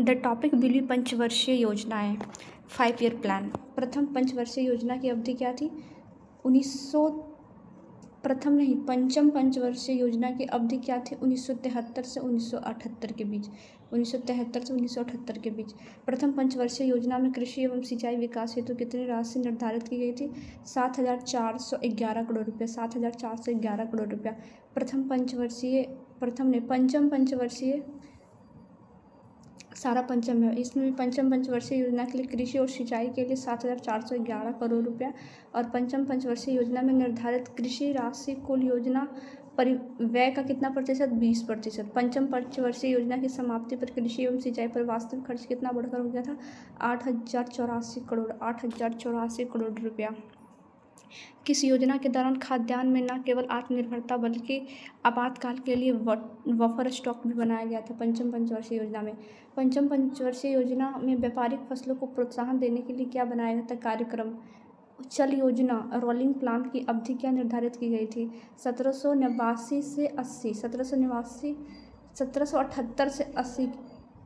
The topic will be पंचवर्षीय योजनाएं, 5 year plan. प्रथम पंचवर्षीय योजना की अवधि क्या थी? पंचम पंचवर्षीय योजना की अवधि क्या थी? 1973 से 1978 के बीच। 1973 से 1978 के बीच। प्रथम पंचवर्षीय योजना में कृषि एवं सिंचाई विकास हेतु कितनी राशि निर्धारित की गई थी? 7,411 करोड़ रुपये। 7,411 करोड़ रुपया। पंचम पंचवर्षीय, सारा पंचम है, इसमें भी पंचम पंचवर्षीय योजना के लिए कृषि और सिंचाई के लिए 7,411 करोड़ रुपया। और पंचम पंचवर्षीय योजना में निर्धारित कृषि राशि कुल योजना परिव्यय का कितना प्रतिशत? 20%। पंचम पंचवर्षीय योजना की समाप्ति पर कृषि एवं सिंचाई पर वास्तविक खर्च कितना बढ़कर हो गया था? 8,084 करोड़ रुपया। किस योजना के दौरान खाद्यान्न में न केवल आत्मनिर्भरता बल्कि आपातकाल के लिए बफर स्टॉक भी बनाया गया था? पंचम पंचवर्षीय योजना में। पंचम पंचवर्षीय योजना में व्यापारिक फसलों को प्रोत्साहन देने के लिए क्या बनाया गया था कार्यक्रम? चल योजना, रोलिंग प्लान की अवधि क्या निर्धारित की गई थी? 1789 से 80, 1778 से 80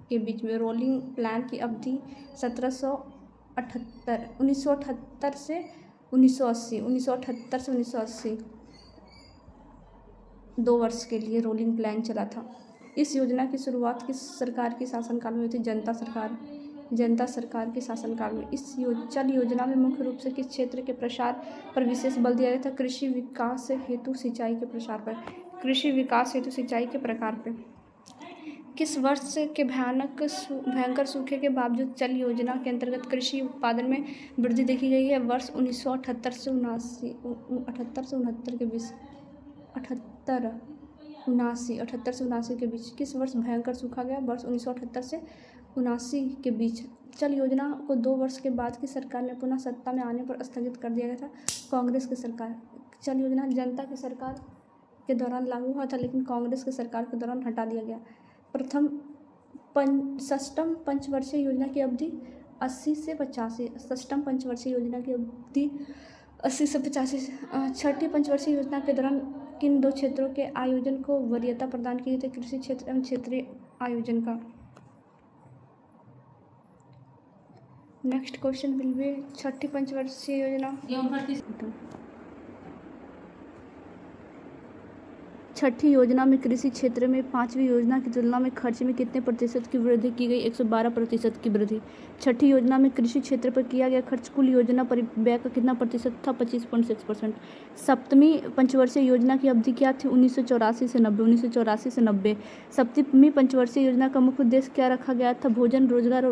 के बीच में रोलिंग प्लान की अवधि 1978 से 1980, 1978 से 1980 2 वर्ष के लिए रोलिंग प्लान चला था। इस योजना की शुरुआत किस सरकार के शासनकाल में हुई थी? जनता सरकार के शासनकाल में। इस चल योजना में मुख्य रूप से किस क्षेत्र के प्रसार पर विशेष बल दिया गया था? कृषि विकास हेतु सिंचाई के प्रसार पर। कृषि विकास हेतु सिंचाई के प्रकार पर। किस वर्ष के भयंकर सूखे के बावजूद चल योजना के अंतर्गत कृषि उत्पादन में वृद्धि देखी गई है? वर्ष 1978 से 79 के बीच। 78 से 79 के बीच। किस वर्ष भयंकर सूखा गया? वर्ष 1978 से 79 के बीच। चल योजना को 2 वर्ष के बाद की सरकार ने पुनः सत्ता में आने पर स्थगित कर दिया गया था? कांग्रेस की सरकार। चल योजना जनता की सरकार के दौरान लागू हुआ था, लेकिन कांग्रेस की सरकार के दौरान हटा दिया गया। षष्ठम पंचवर्षीय योजना की अवधि 80 से 85। षष्ठम पंचवर्षीय योजना की अवधि 80 से 85। छठी पंचवर्षीय योजना के दौरान किन 2 क्षेत्रों के आयोजन को वरीयता प्रदान की गई थी? कृषि क्षेत्र एवं क्षेत्रीय आयोजन का। नेक्स्ट क्वेश्चन विल बी छठी पंचवर्षीय योजना। छठी योजना में कृषि क्षेत्र में 5वीं योजना की तुलना में खर्च में कितने प्रतिशत की वृद्धि की गई? 112% की वृद्धि। छठी योजना में कृषि क्षेत्र पर किया गया खर्च कुल योजना परिव्यय का कितना प्रतिशत था? 25.6%। सप्तमी पंचवर्षीय योजना की अवधि क्या थी? 1984 से 90। सप्तमी पंचवर्षीय योजना का मुख्य उद्देश्य क्या रखा गया था? भोजन, रोजगार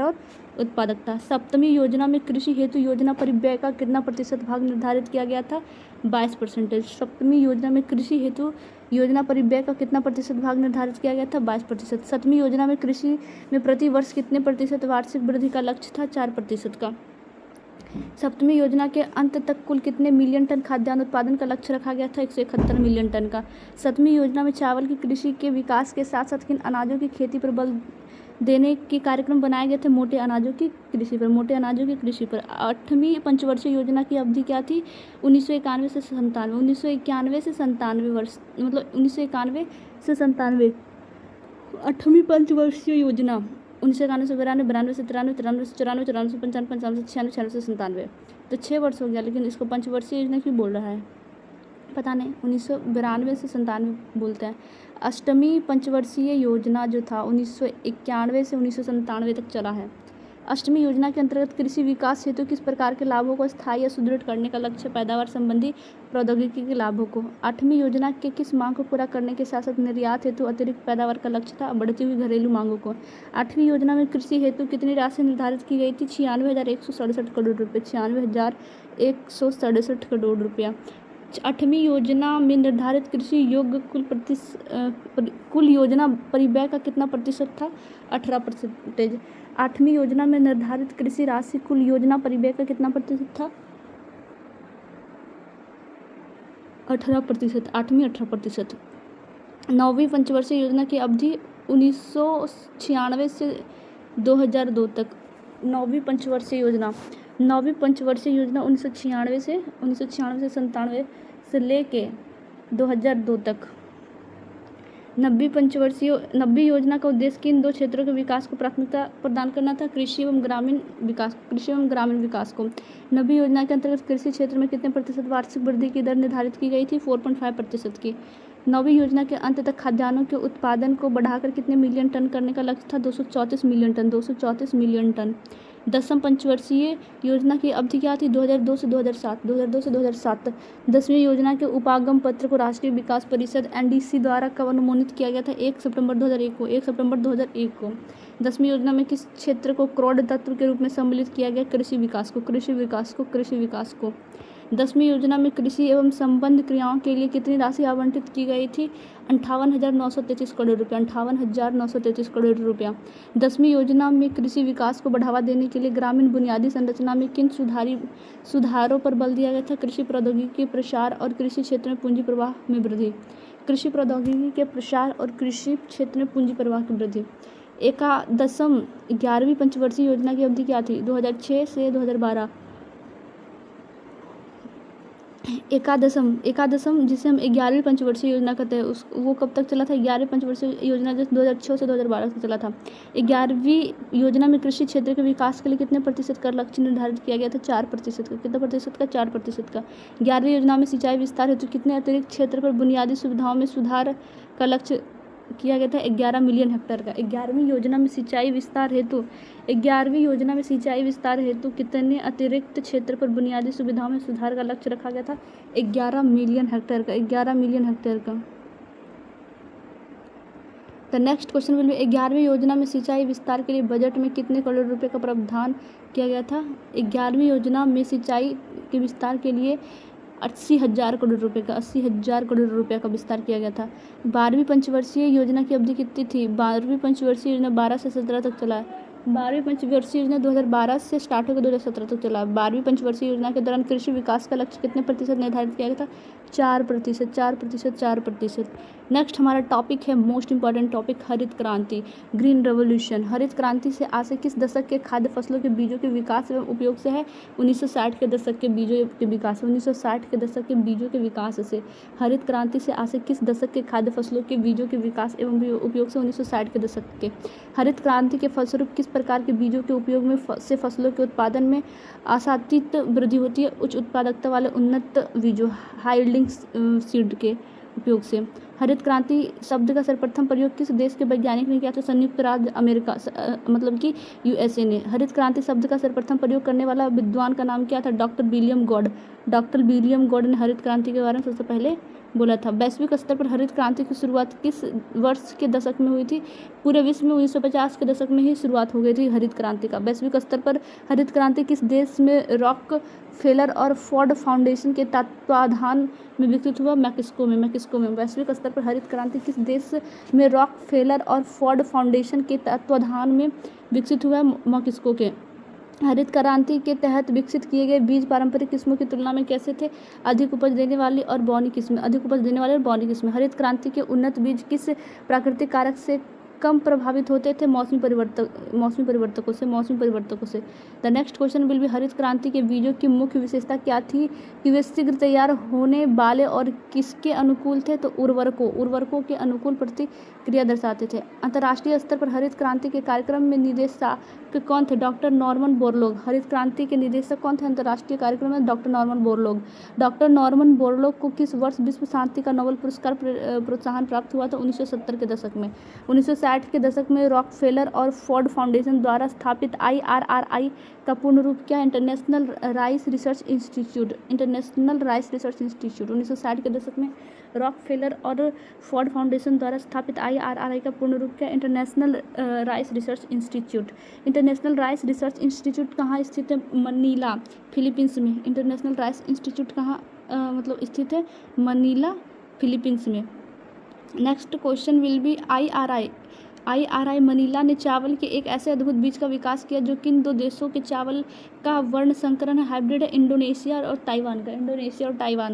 और उत्पादकता। सप्तमी योजना में कृषि हेतु योजना परिव्यय का कितना प्रतिशत भाग निर्धारित किया गया था? 22%। सप्तमी योजना में कृषि हेतु योजना परिव्यय का कितना प्रतिशत भाग निर्धारित किया गया था? 22%। सप्तमी योजना में कृषि में प्रति वर्ष कितने प्रतिशत वार्षिक वृद्धि का लक्ष्य था? 4% का। सप्तमी योजना के अंत तक कुल कितने मिलियन टन खाद्यान्न उत्पादन का लक्ष्य रखा गया था? 171 मिलियन टन का। सप्तमी योजना में चावल की कृषि के विकास के साथ साथ किन अनाजों की खेती पर बल देने के कार्यक्रम बनाए गए थे? मोटे अनाजों की कृषि पर। 8वीं पंचवर्षीय योजना की अवधि क्या थी? 1991 से 97। 1991 से 97 वर्ष, मतलब 1991 से 97। 8वीं पंचवर्षीय योजना 1991 से 92, 92 से 93, 93 से 94, 94 से 95, 95 से 96, 96 से 97। तो 6 वर्ष हो गया, लेकिन इसको पंचवर्षीय योजना क्यों बोल रहा है पता नहीं। 1992 से 97 बोलते हैं। अष्टमी पंचवर्षीय योजना जो था 1991 से 1997 तक चला है। अष्टमी योजना के अंतर्गत कृषि विकास हेतु किस प्रकार के लाभों को स्थायी या सुदृढ़ करने का लक्ष्य? पैदावार संबंधी प्रौद्योगिकी के लाभों को। 8वीं योजना के किस मांग को पूरा करने के साथ साथ निर्यात हेतु अतिरिक्त पैदावार का लक्ष्य था? बढ़ती हुई घरेलू मांगों को। 8वीं योजना में कृषि हेतु कितनी राशि निर्धारित की गई थी? 96,167 करोड़ रुपये। 96,167 करोड़ रुपया। 8वीं योजना में निर्धारित कृषि योग्य कुल योजना परिव्यय का कितना प्रतिशत था? 18%। 8वीं योजना में निर्धारित कृषि राशि कुल योजना परिव्यय का कितना प्रतिशत था? 18%। 8वीं 18%। 9वीं पंचवर्षीय योजना की अवधि 1996 से 2002 तक। 9वीं पंचवर्षीय योजना 1996 से 97 से लेके 2002 तक। नब्बे योजना का उद्देश्य किन दो क्षेत्रों के विकास को प्राथमिकता प्रदान करना था? कृषि एवं ग्रामीण विकास को। नब्बे योजना के अंतर्गत कृषि क्षेत्र में कितने प्रतिशत वार्षिक वृद्धि की दर निर्धारित की गई थी? 4.5% की। नौवीं योजना के अंत तक खाद्यान्नों के उत्पादन को बढ़ाकर कितने मिलियन टन करने का लक्ष्य था? 234 मिलियन टन। 234 million ton. 10वीं पंचवर्षीय योजना की अवधि क्या थी? 2002 से 2007। 2002 से 2007। 10वीं योजना के उपागम पत्र को राष्ट्रीय विकास परिषद NDC द्वारा कब अनुमोदित किया गया था? 1 सितंबर 2001 को। 1 सितंबर 2001 को। 10वीं योजना में किस क्षेत्र को क्रोड तत्व के रूप में सम्मिलित किया गया? कृषि विकास को। कृषि विकास को। कृषि विकास को। 10वीं योजना में कृषि एवं संबद्ध क्रियाओं के लिए कितनी राशि आवंटित की गई थी? 58,933 करोड़ रुपया। 58,933 करोड़ रुपया। 10वीं योजना में कृषि विकास को बढ़ावा देने के लिए ग्रामीण बुनियादी संरचना में किन सुधारों पर बल दिया गया था? कृषि प्रौद्योगिकी के प्रसार और कृषि क्षेत्र में पूंजी प्रवाह में वृद्धि। कृषि प्रौद्योगिकी के प्रसार और कृषि क्षेत्र में पूंजी प्रवाह की वृद्धि। 11वीं पंचवर्षीय योजना की अवधि क्या थी? 2006 से 2012। एकादशम जिसे हम 11वीं पंचवर्षीय योजना कहते हैं वो कब तक चला था? 11वीं पंचवर्षीय योजना जो 2006 से 2012 तक चला था। 11वीं योजना में कृषि क्षेत्र के विकास के लिए कितने प्रतिशत का लक्ष्य निर्धारित किया गया था? 4% का। कितना प्रतिशत का? 4% का। 11वीं योजना में सिंचाई विस्तार हेतु कितने अतिरिक्त क्षेत्र पर बुनियादी सुविधाओं में सुधार का लक्ष्य किया गया था? 11 मिलियन हेक्टेयर का। 11वीं योजना में सिंचाई विस्तार हेतु कितने अतिरिक्त क्षेत्र पर बुनियादी सुविधाओं में सुधार का लक्ष्य रखा गया था? 11 मिलियन हेक्टेयर का। 11 मिलियन हेक्टेयर का। The next question will B 11वीं योजना में सिंचाई विस्तार के लिए बजट में कितने करोड़ रुपए का प्रावधान किया गया था? 11वीं योजना में सिंचाई के विस्तार के लिए 80,000 करोड़ रुपए का 80,000 करोड़ रुपए का विस्तार किया गया था। 12वीं पंचवर्षीय योजना की अवधि कितनी थी? 12वीं पंचवर्षीय योजना 12 से 17 तक चला है। 12वीं पंचवर्षीय योजना 2012 से स्टार्ट होकर 2017 तक चला। 12वीं पंचवर्षीय योजना के दौरान कृषि विकास का लक्ष्य कितने प्रतिशत निर्धारित किया गया था? 4%। 4%। नेक्स्ट हमारा टॉपिक है मोस्ट इंपॉर्टेंट टॉपिक हरित क्रांति, ग्रीन रेवोल्यूशन। हरित क्रांति से आशय किस दशक के खाद्य फसलों के बीजों के विकास एवं उपयोग से है? 1960 के दशक के बीजों के विकास। 1960 के दशक के बीजों के विकास से। हरित क्रांति से आशय किस दशक के खाद्य फसलों के बीजों के विकास एवं उपयोग से? 1960 के दशक के। हरित क्रांति के फलस्वरूप किस प्रकार के बीजों के उपयोग में से फसलों के उत्पादन में आशातीत वृद्धि होती है? उच्च उत्पादकता वाले उन्नत बीजों हाई यील्डिंग सीड के उपयोग से। हरित क्रांति शब्द का सर्वप्रथम प्रयोग किस देश के वैज्ञानिक ने किया था? संयुक्त राज्य अमेरिका मतलब कि USA ने। हरित क्रांति शब्द का सर्वप्रथम प्रयोग करने वाला विद्वान का नाम क्या था? Doctor William God. Doctor William God ने हरित क्रांति के बारे में सबसे पहले बोला था। वैश्विक स्तर पर हरित क्रांति की शुरुआत किस वर्ष के दशक में हुई थी? पूरे विश्व में 1950 के दशक में ही शुरुआत हो गई थी हरित क्रांति का। वैश्विक स्तर पर हरित क्रांति किस देश में रॉक फेलर और फोर्ड फाउंडेशन के तत्वाधान में विकसित हुआ? मैक्सिको में। वैश्विक स्तर पर हरित क्रांति किस देश में रॉक फेलर और फोर्ड फाउंडेशन के तत्वाधान में विकसित हुआ? मैक्सिको के। हरित क्रांति के तहत विकसित किए गए बीज पारंपरिक किस्मों की तुलना में कैसे थे? अधिक उपज देने वाली और बौनी किस्में। हरित क्रांति के उन्नत बीज किस प्राकृतिक कारक से कम प्रभावित होते थे? मौसमी परिवर्तकों से। The next question will B हरित क्रांति के बीजों की मुख्य विशेषता क्या थी कि वे शीघ्र तैयार होने वाले और किसके अनुकूल थे? तो उर्वरकों के अनुकूल प्रतिक्रिया दर्शाते थे। अंतर्राष्ट्रीय स्तर पर हरित क्रांति के कार्यक्रम में निदेशक कौन थे? Doctor Norman Borlaug. हरित क्रांति के निदेशक कौन थे अंतर्राष्ट्रीय कार्यक्रम में? Doctor Norman Borlaug. Doctor Norman Borlaug को किस वर्ष विश्व शांति का नोबेल पुरस्कार प्रोत्साहन प्राप्त हुआ था? 1970 के दशक में। 1960 के दशक में रॉकफेलर और फोर्ड फाउंडेशन द्वारा स्थापित IRRI का पूर्ण रूप क्या? International rice research institute. 1960 के दशक में रॉकफेलर और फोर्ड फाउंडेशन द्वारा स्थापित IRRI का पूर्ण रूप क्या? International rice research institute. International rice research institute कहाँ स्थित है? मनीला, फिलीपींस में। इंटरनेशनल राइस इंस्टीट्यूट कहाँ स्थित है? मनीला, फिलीपींस में। Next question will B IRI Manila ने चावल के एक ऐसे अद्भुत बीज का विकास किया जो किन 2 देशों के चावल का वर्ण संकरण है, हाइब्रिड है, इंडोनेशिया और ताइवान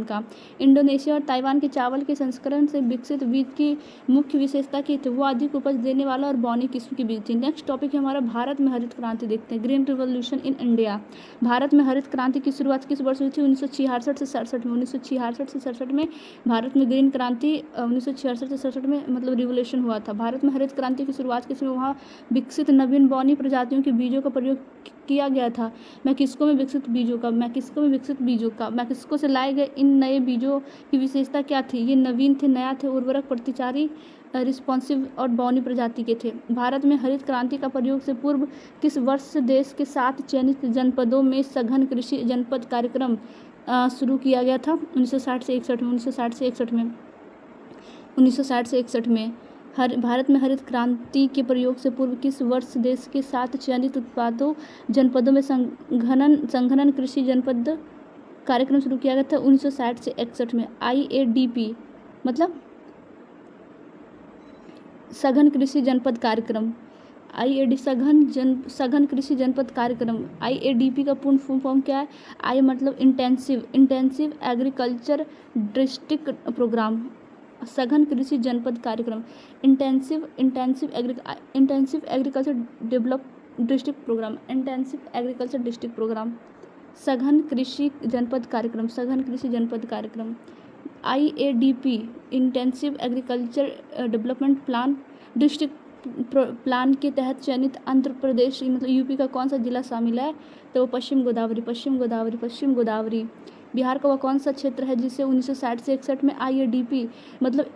का। इंडोनेशिया और ताइवान के चावल के संस्करण से विकसित बीज की मुख्य विशेषता की थी वो अधिक उपज देने वाला और बौनी किस्म की बीज थी। नेक्स्ट टॉपिक है हमारा भारत में हरित क्रांति। देखते हैं green revolution in India. Bharat में हरित क्रांति की शुरुआत किस वर्ष हुई थी? 1966 से 67 में। 1966 से 67 में भारत में ग्रीन क्रांति 1966 से 67 में मतलब रिवोल्यूशन हुआ था। भारत में हरित क्रांति की शुरुआत किसमें? वहाँ विकसित नवीन बौनी प्रजातियों के बीजों का प्रयोग किया गया था। मैक्सिको में विकसित मैक्सिको से लाए गए इन नए बीजों की विशेषता क्या थी? ये नवीन थे, नया थे, उर्वरक प्रतिचारी, रिस्पॉन्सिव और बौनी प्रजाति के थे। भारत में हरित क्रांति का प्रयोग से पूर्व किस वर्ष देश के 7 चयनित जनपदों में सघन कृषि जनपद कार्यक्रम शुरू किया गया था? 1960 से 61 में। भारत में हरित क्रांति के प्रयोग से पूर्व किस वर्ष देश के 7 चयनित जनपदों में संघनन कृषि जनपद कार्यक्रम शुरू किया गया था? 1960 से 61 में। IADP मतलब सघन कृषि जनपद कार्यक्रम। सघन कृषि जनपद कार्यक्रम। IADP का पूर्ण फॉर्म क्या है? आई मतलब इंटेंसिव एग्रीकल्चर डिस्ट्रिक्ट प्रोग्राम। सघन कृषि जनपद कार्यक्रम intensive agriculture develop district programme. सघन कृषि जनपद कार्यक्रम। IADP intensive agriculture development plan district plan के तहत चयनित आंध्र प्रदेश मतलब यूपी का कौन सा जिला शामिल है? तो वो पश्चिम गोदावरी। बिहार का वह कौन सा क्षेत्र है जिसे 1960 से 61 में IADP मतलब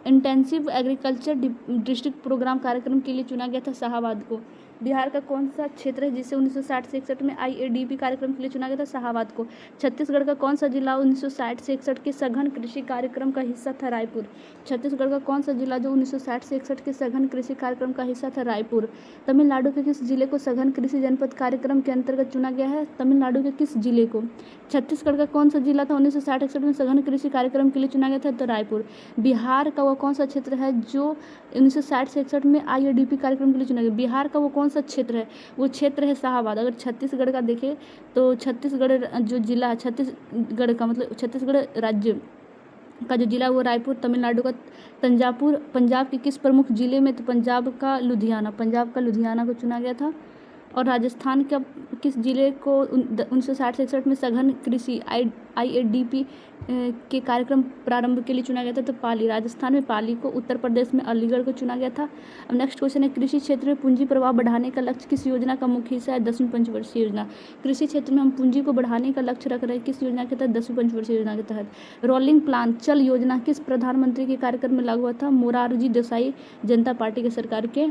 इंटेंसिव एग्रीकल्चर डिस्ट्रिक्ट प्रोग्राम कार्यक्रम के लिए चुना गया था? शाहाबाद को। बिहार का कौन सा क्षेत्र है जिसे 1960 से 61 में IADP कार्यक्रम के लिए चुना गया था? शाहाबाद को। छत्तीसगढ़ का कौन सा जिला 1960 से 61 के सघन कृषि कार्यक्रम का हिस्सा था? रायपुर। छत्तीसगढ़ का कौन सा जिला जो 1960 से 61 के सघन कृषि कार्यक्रम का हिस्सा था? रायपुर। तमिलनाडु के किस जिले को सघन कृषि जनपद कार्यक्रम के अंतर्गत चुना गया है? तमिलनाडु के किस जिले को? छत्तीसगढ़ का कौन सा जिला था 1960-61 में सघन कृषि कार्यक्रम के लिए चुना गया था? तो रायपुर। बिहार का वह कौन सा क्षेत्र है जो 1960 से 61 में IADP कार्यक्रम के लिए चुना गया? बिहार का वो कौन सा क्षेत्र है? वो क्षेत्र है शाहाबाद। अगर छत्तीसगढ़ का देखें तो छत्तीसगढ़ जो जिला है छत्तीसगढ़ का मतलब छत्तीसगढ़ राज्य का जो जिला वो रायपुर। तमिलनाडु का तंजापुर। पंजाब के किस प्रमुख जिले में? तो पंजाब का लुधियाना को चुना गया था। और राजस्थान का किस जिले को 1960 से 61 में सघन कृषि IADP के कार्यक्रम प्रारंभ के लिए चुना गया था? तो पाली। राजस्थान में पाली को। उत्तर प्रदेश में अलीगढ़ को चुना गया था। अब नेक्स्ट क्वेश्चन है कृषि क्षेत्र में पूंजी प्रवाह बढ़ाने का लक्ष्य किस योजना का मुख्य हिस्सा है? 10वीं पंचवर्षीय योजना। कृषि क्षेत्र में हम पूंजी को बढ़ाने का लक्ष्य रख रहे हैं किस योजना के तहत? 10वीं पंचवर्षीय योजना के तहत। रोलिंग प्लान चल योजना किस प्रधानमंत्री के कार्यकाल में लागू हुआ था? मोरारजी देसाई जनता पार्टी के सरकार के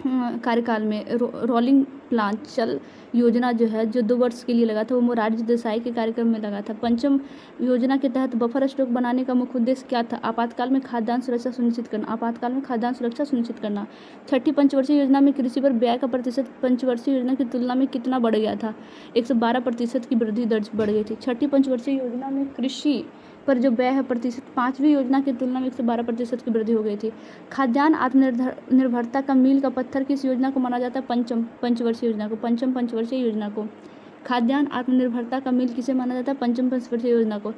कार्यकाल में। रोलिंग प्लान चल योजना जो है जो 2 वर्ष के लिए लगा था वो मोरारजी देसाई के कार्यक्रम में लगा था। पंचम योजना के तहत बफर स्टॉक बनाने का मुख्य उद्देश्य क्या था? आपातकाल में खाद्यान्न सुरक्षा सुनिश्चित करना। छठी पंचवर्षीय योजना में कृषि पर व्यय का प्रतिशत पंचवर्षीय योजना की तुलना में कितना बढ़ गया था? 112% की वृद्धि दर्ज बढ़ गई थी। छठी पंचवर्षीय योजना में कृषि पर जो व्यय है प्रतिशत 5वीं योजना की तुलना में 112% की वृद्धि हो गई थी। खाद्यान्न आत्मनिर्भरता का मील का पत्थर किस योजना को माना जाता है? पंचम पंचवर्षीय योजना को। खाद्यान्न आत्मनिर्भरता का मील किसे माना जाता है? पंचम पंचवर्षीय योजना को।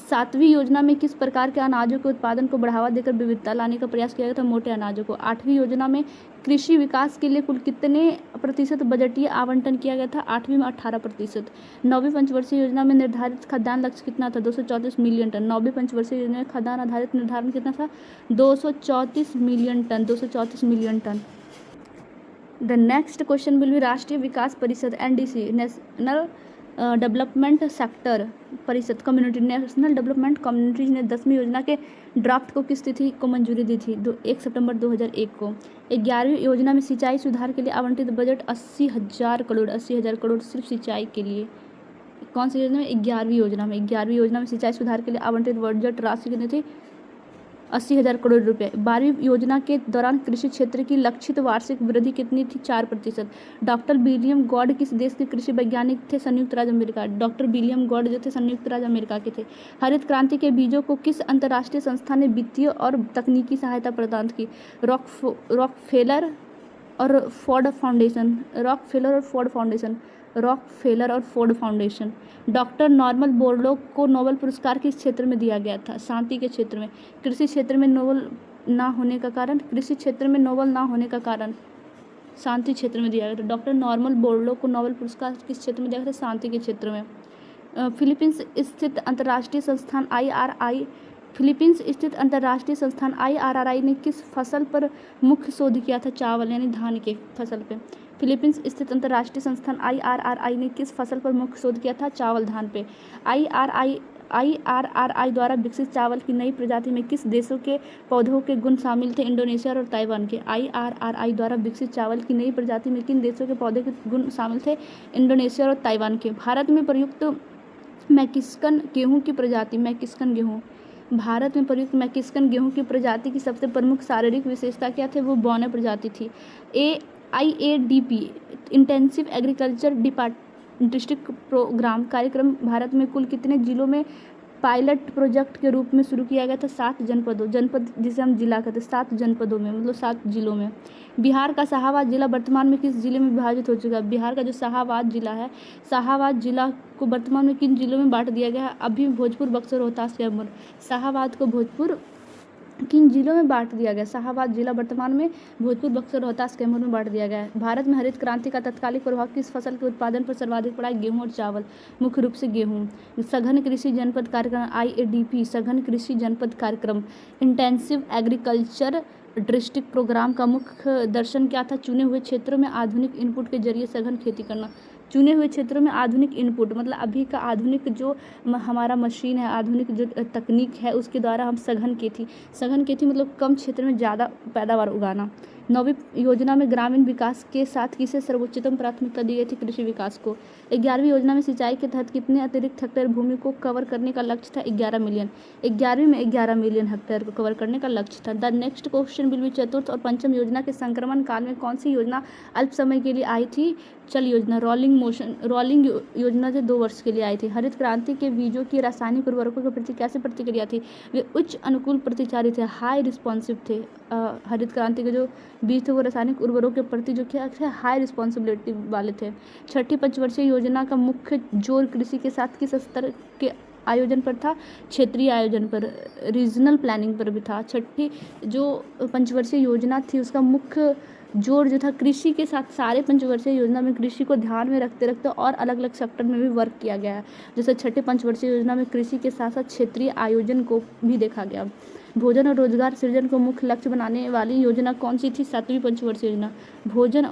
7वीं योजना में किस प्रकार के अनाजों के उत्पादन को बढ़ावा देकर विविधता लाने का प्रयास किया गया था? मोटे अनाजों को। 8वीं योजना में कृषि विकास के लिए कुल कितने प्रतिशत बजटीय आवंटन किया गया था? 8वीं में 18%। 9वीं पंचवर्षीय योजना में निर्धारित खाद्यान्न लक्ष्य कितना था? 234 मिलियन टन। 9वीं पंचवर्षीय योजना में खाद्यान्न आधारित निर्धारण कितना था? 234 million tonne. The next question will be राष्ट्रीय विकास परिषद NDC नेशनल डेवलपमेंट सेक्टर परिषद कम्युनिटी नेशनल डेवलपमेंट कम्युनिटीज ने 10वीं योजना के ड्राफ्ट को किस तिथि को मंजूरी दी थी? 1 सितंबर 2001 को। 11वीं योजना में सिंचाई सुधार के लिए आवंटित बजट 80,000 करोड़ सिर्फ सिंचाई के लिए। कौन सी योजना में? 11वीं योजना में सिंचाई सुधार के लिए आवंटित बजट राशि कितनी थी? 80,000 करोड़ रुपए। 12वीं योजना के दौरान कृषि क्षेत्र की लक्षित वार्षिक वृद्धि कितनी थी? 4%। डॉक्टर विलियम गॉड किस देश के कृषि वैज्ञानिक थे? संयुक्त राज्य अमेरिका। डॉक्टर विलियम गॉड जो थे संयुक्त राज्य अमेरिका के थे। हरित क्रांति के बीजों को किस अंतर्राष्ट्रीय संस्था ने वित्तीय और तकनीकी सहायता प्रदान की? रॉकफेलर और फोर्ड फाउंडेशन। रॉकफेलर और Ford foundation. Doctor Norman Borlaug को नोबेल पुरस्कार किस क्षेत्र में दिया गया था? शांति के क्षेत्र में। कृषि क्षेत्र में नोबेल ना होने का कारण? शांति क्षेत्र में दिया गया था। डॉक्टर नॉर्मन बोरलॉग को नोबेल पुरस्कार किस क्षेत्र में दिया गया था? शांति के क्षेत्र में। फिलीपींस स्थित अंतर्राष्ट्रीय संस्थान IRRI ने किस फसल पर मुख्य शोध किया था? चावल यानी धान के फसल पे। फिलीपींस स्थित अंतर्राष्ट्रीय संस्थान IRRI ने किस फसल पर मुख्य शोध किया था? चावल धान पे। IRRI द्वारा विकसित चावल की नई प्रजाति में किस देशों के पौधों के गुण शामिल थे? इंडोनेशिया और ताइवान के। IRRI द्वारा विकसित चावल की नई प्रजाति में किन देशों के पौधे के गुण शामिल थे? इंडोनेशिया और ताइवान के। भारत में प्रयुक्त मैक्सिकन गेहूं की प्रजाति भारत में प्रयुक्त मैक्सिकन गेहूं की प्रजाति की सबसे प्रमुख शारीरिक विशेषता क्या थे? वो बौने प्रजाति थी। IADP intensive agriculture district programme कार्यक्रम भारत में कुल कितने जिलों में पायलट प्रोजेक्ट के रूप में शुरू किया गया था? 7 जनपद जिसे हम जिला कहते हैं, 7 जनपदों में, मतलब 7 जिलों में। बिहार का शाहाबाद जिला वर्तमान में किस जिले में विभाजित हो चुका है? बिहार का जो शाहाबाद जिला है, शाहाबाद जिला को वर्तमान में किन जिलों में बांट दिया गया है? अभी भोजपुर, बक्सर, रोहतास, कैमूर। शाहाबाद को भोजपुर किन जिलों में बांट दिया गया? शाहाबाद जिला वर्तमान में भोजपुर, बक्सर, रोहतास, कैमूर में बांट दिया गया है। भारत में हरित क्रांति का तत्कालिक प्रभाव किस फसल के उत्पादन पर सर्वाधिक पड़ा है? गेहूं और चावल, मुख्य रूप से गेहूं। सघन कृषि जनपद कार्यक्रम IADP सघन कृषि जनपद कार्यक्रम इंटेंसिव एग्रीकल्चर डिस्ट्रिक्ट प्रोग्राम का मुख्य दर्शन क्या था? चुने हुए क्षेत्रों में आधुनिक इनपुट के जरिए सघन खेती करना। चुने हुए क्षेत्रों में आधुनिक इनपुट मतलब अभी का आधुनिक जो हमारा मशीन है, आधुनिक जो तकनीक है, उसके द्वारा हम सघन खेती मतलब कम क्षेत्र में ज़्यादा पैदावार उगाना। 9वीं योजना में ग्रामीण विकास के साथ किसे सर्वोच्चतम प्राथमिकता दी गई थी? कृषि विकास को। 11वीं योजना में सिंचाई के तहत कितने अतिरिक्त हेक्टेयर भूमि को कवर करने का लक्ष्य था? 11 मिलियन। 11वीं में 11 मिलियन हेक्टेयर को कवर करने का लक्ष्य था। The next question will B चतुर्थ और पंचम योजना के संक्रमण काल में कौन सी योजना अल्प समय के लिए आई थी? चल योजना। रोलिंग योजना से 2 वर्ष के लिए आई थी। हरित क्रांति के बीजों की रासायनिक उर्वरकों के प्रति कैसे प्रतिक्रिया थी? वे उच्च अनुकूल प्रतिचारी थे, हाई रिस्पॉन्सिव थे। हरित क्रांति के जो बीज थे वो रासायनिक उर्वरकों के प्रति जो क्या थे? हाई रिस्पॉन्सिबिलिटी वाले थे। 6ठी पंचवर्षीय योजना का मुख्य जोर कृषि के साथ किस स्तर के आयोजन पर था? क्षेत्रीय आयोजन पर, रीजनल प्लानिंग पर भी था। 6ठी जो पंचवर्षीय योजना थी उसका मुख्य जोर जो था कृषि के साथ, सारे पंचवर्षीय योजना में कृषि को ध्यान में रखते और अलग अलग सेक्टर में भी वर्क किया गया है। जैसे 6ठे पंचवर्षीय योजना में कृषि के साथ साथ क्षेत्रीय आयोजन को भी देखा गया। भोजन और रोजगार सृजन को मुख्य लक्ष्य बनाने वाली योजना कौन सी थी? 7वीं पंचवर्षीय योजना। भोजन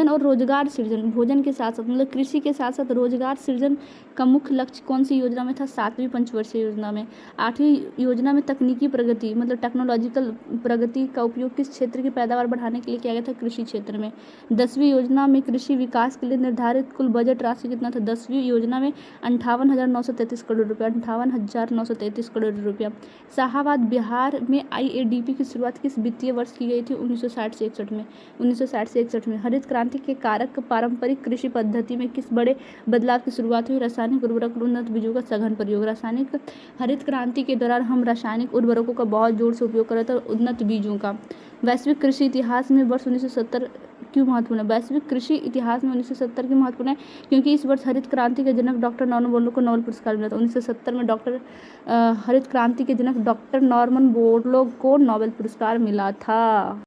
और रोजगार सृजन, भोजन के साथ साथ मतलब कृषि के साथ साथ रोजगार सृजन का मुख्य लक्ष्य कौन सी योजना में था? 7वीं पंचवर्षीय योजना में। 8वीं योजना में तकनीकी प्रगति मतलब टेक्नोलॉजिकल प्रगति का उपयोग किस क्षेत्र की पैदावार बढ़ाने के लिए किया गया था? कृषि क्षेत्र में। 10वीं योजना में कृषि विकास के लिए निर्धारित कुल बजट राशि कितना था? 10वीं योजना में 58,933 करोड़ रुपया, 58,933 करोड़ रुपया। शाहाबाद बिहार में IADP की शुरुआत किस वित्तीय वर्ष की गई थी? 1960 से 61 में। 1960 से 61 में। हरित क्रांति के कारक पारंपरिक कृषि पद्धति में किस बड़े बदलाव की शुरुआत हुई? रासायनिक उर्वरक, उन्नत बीजों का सघन प्रयोग। हरित क्रांति के दौरान हम रासायनिक उर्वरकों का बहुत जोर से उपयोग कर रहे थे और उन्नत बीजों का। वैश्विक कृषि इतिहास में वर्ष 1970 क्यों महत्वपूर्ण है? वैश्विक कृषि इतिहास में 1970 क्यों महत्वपूर्ण है? क्योंकि इस वर्ष हरित क्रांति के जनक डॉक्टर नॉर्मन बोरलॉग को नोबेल पुरस्कार मिला था। 1970 में हरित क्रांति के जनक डॉक्टर नॉर्मन बोरलॉग को नोबेल पुरस्कार मिला था।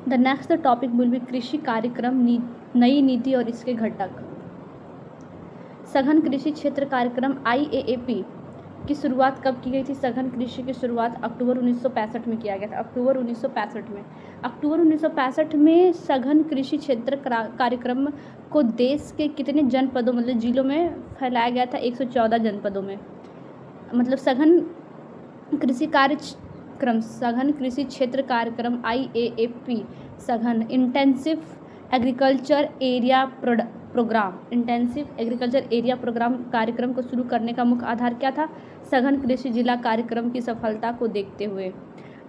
The next topic will be कृषि कार्यक्रम, नई नीति और इसके घटक। सघन कृषि क्षेत्र कार्यक्रम IAAP की शुरुआत कब की गई थी? सघन कृषि की शुरुआत अक्टूबर 1965 में किया गया था। अक्टूबर 1965 में सघन कृषि क्षेत्र कार्यक्रम को देश के कितने जनपदों मतलब जिलों में फैलाया गया था? 114 जनपदों में। मतलब सघन कृषि क्षेत्र कार्यक्रम IAAP सघन intensive agriculture area programme intensive agriculture area programme कार्यक्रम को शुरू करने का मुख्य आधार क्या था? सघन कृषि जिला कार्यक्रम की सफलता को देखते हुए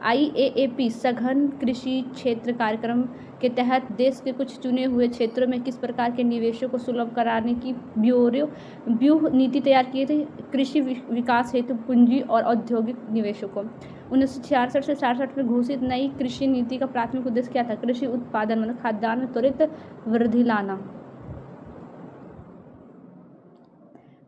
IAAP सघन कृषि क्षेत्र कार्यक्रम के तहत देश के कुछ चुने हुए क्षेत्रों में किस प्रकार के निवेशों को सुलभ कराने की व्यूह नीति तैयार किए थे? कृषि विकास हेतु पूंजी और औद्योगिक निवेशों को 1966 से 66 में घोषित नई कृषि नीति का प्राथमिक उद्देश्य क्या था? कृषि उत्पादन मतलब खाद्यान्न में त्वरित वृद्धि लाना।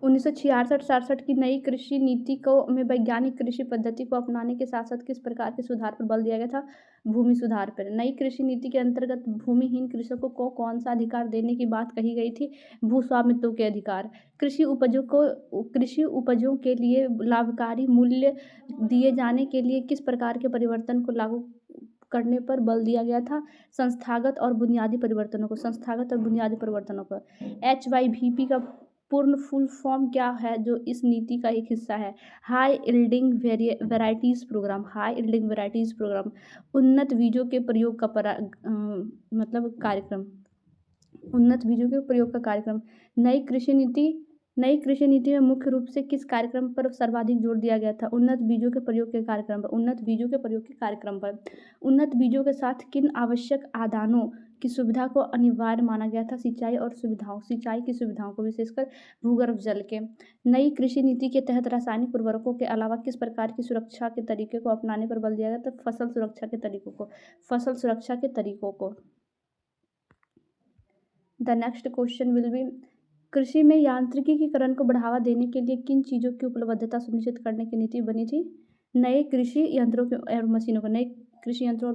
1966-67 की नई कृषि नीति को में वैज्ञानिक कृषि पद्धति को अपनाने के साथ साथ किस प्रकार के सुधार पर बल दिया गया था? भूमि सुधार पर। नई कृषि नीति के अंतर्गत भूमिहीन कृषकों को कौन सा अधिकार देने की बात कही गई थी? भूस्वामित्व के अधिकार। कृषि उपजों के लिए लाभकारी मूल्य दिए जाने के लिए किस प्रकार के परिवर्तन को लागू करने पर बल दिया गया था? संस्थागत और बुनियादी परिवर्तनों पर। HYVP का पूर्ण फुल फॉर्म क्या है जो इस नीति का एक हिस्सा है? High yielding varieties programme. उन्नत बीजों के प्रयोग का कार्यक्रम। नई कृषि नीति में मुख्य रूप से किस कार्यक्रम पर सर्वाधिक जोर दिया गया था? उन्नत बीजों के प्रयोग के कार्यक्रम पर। उन्नत बीजों के साथ किन आवश्यक आदानों की सुविधा को अनिवार्य माना गया था? सिंचाई की सुविधाओं को, विशेषकर भूगर्भ जल के। नई कृषि नीति के तहत रासायनिक उर्वरकों के अलावा किस प्रकार की सुरक्षा के तरीके को अपनाने पर बल दिया गया था? फसल सुरक्षा के तरीकों को। The next question will be कृषि में यांत्रिकीकरण को बढ़ावा देने के लिए किन चीज़ों की उपलब्धता सुनिश्चित करने की नीति बनी थी? नए कृषि यंत्रों और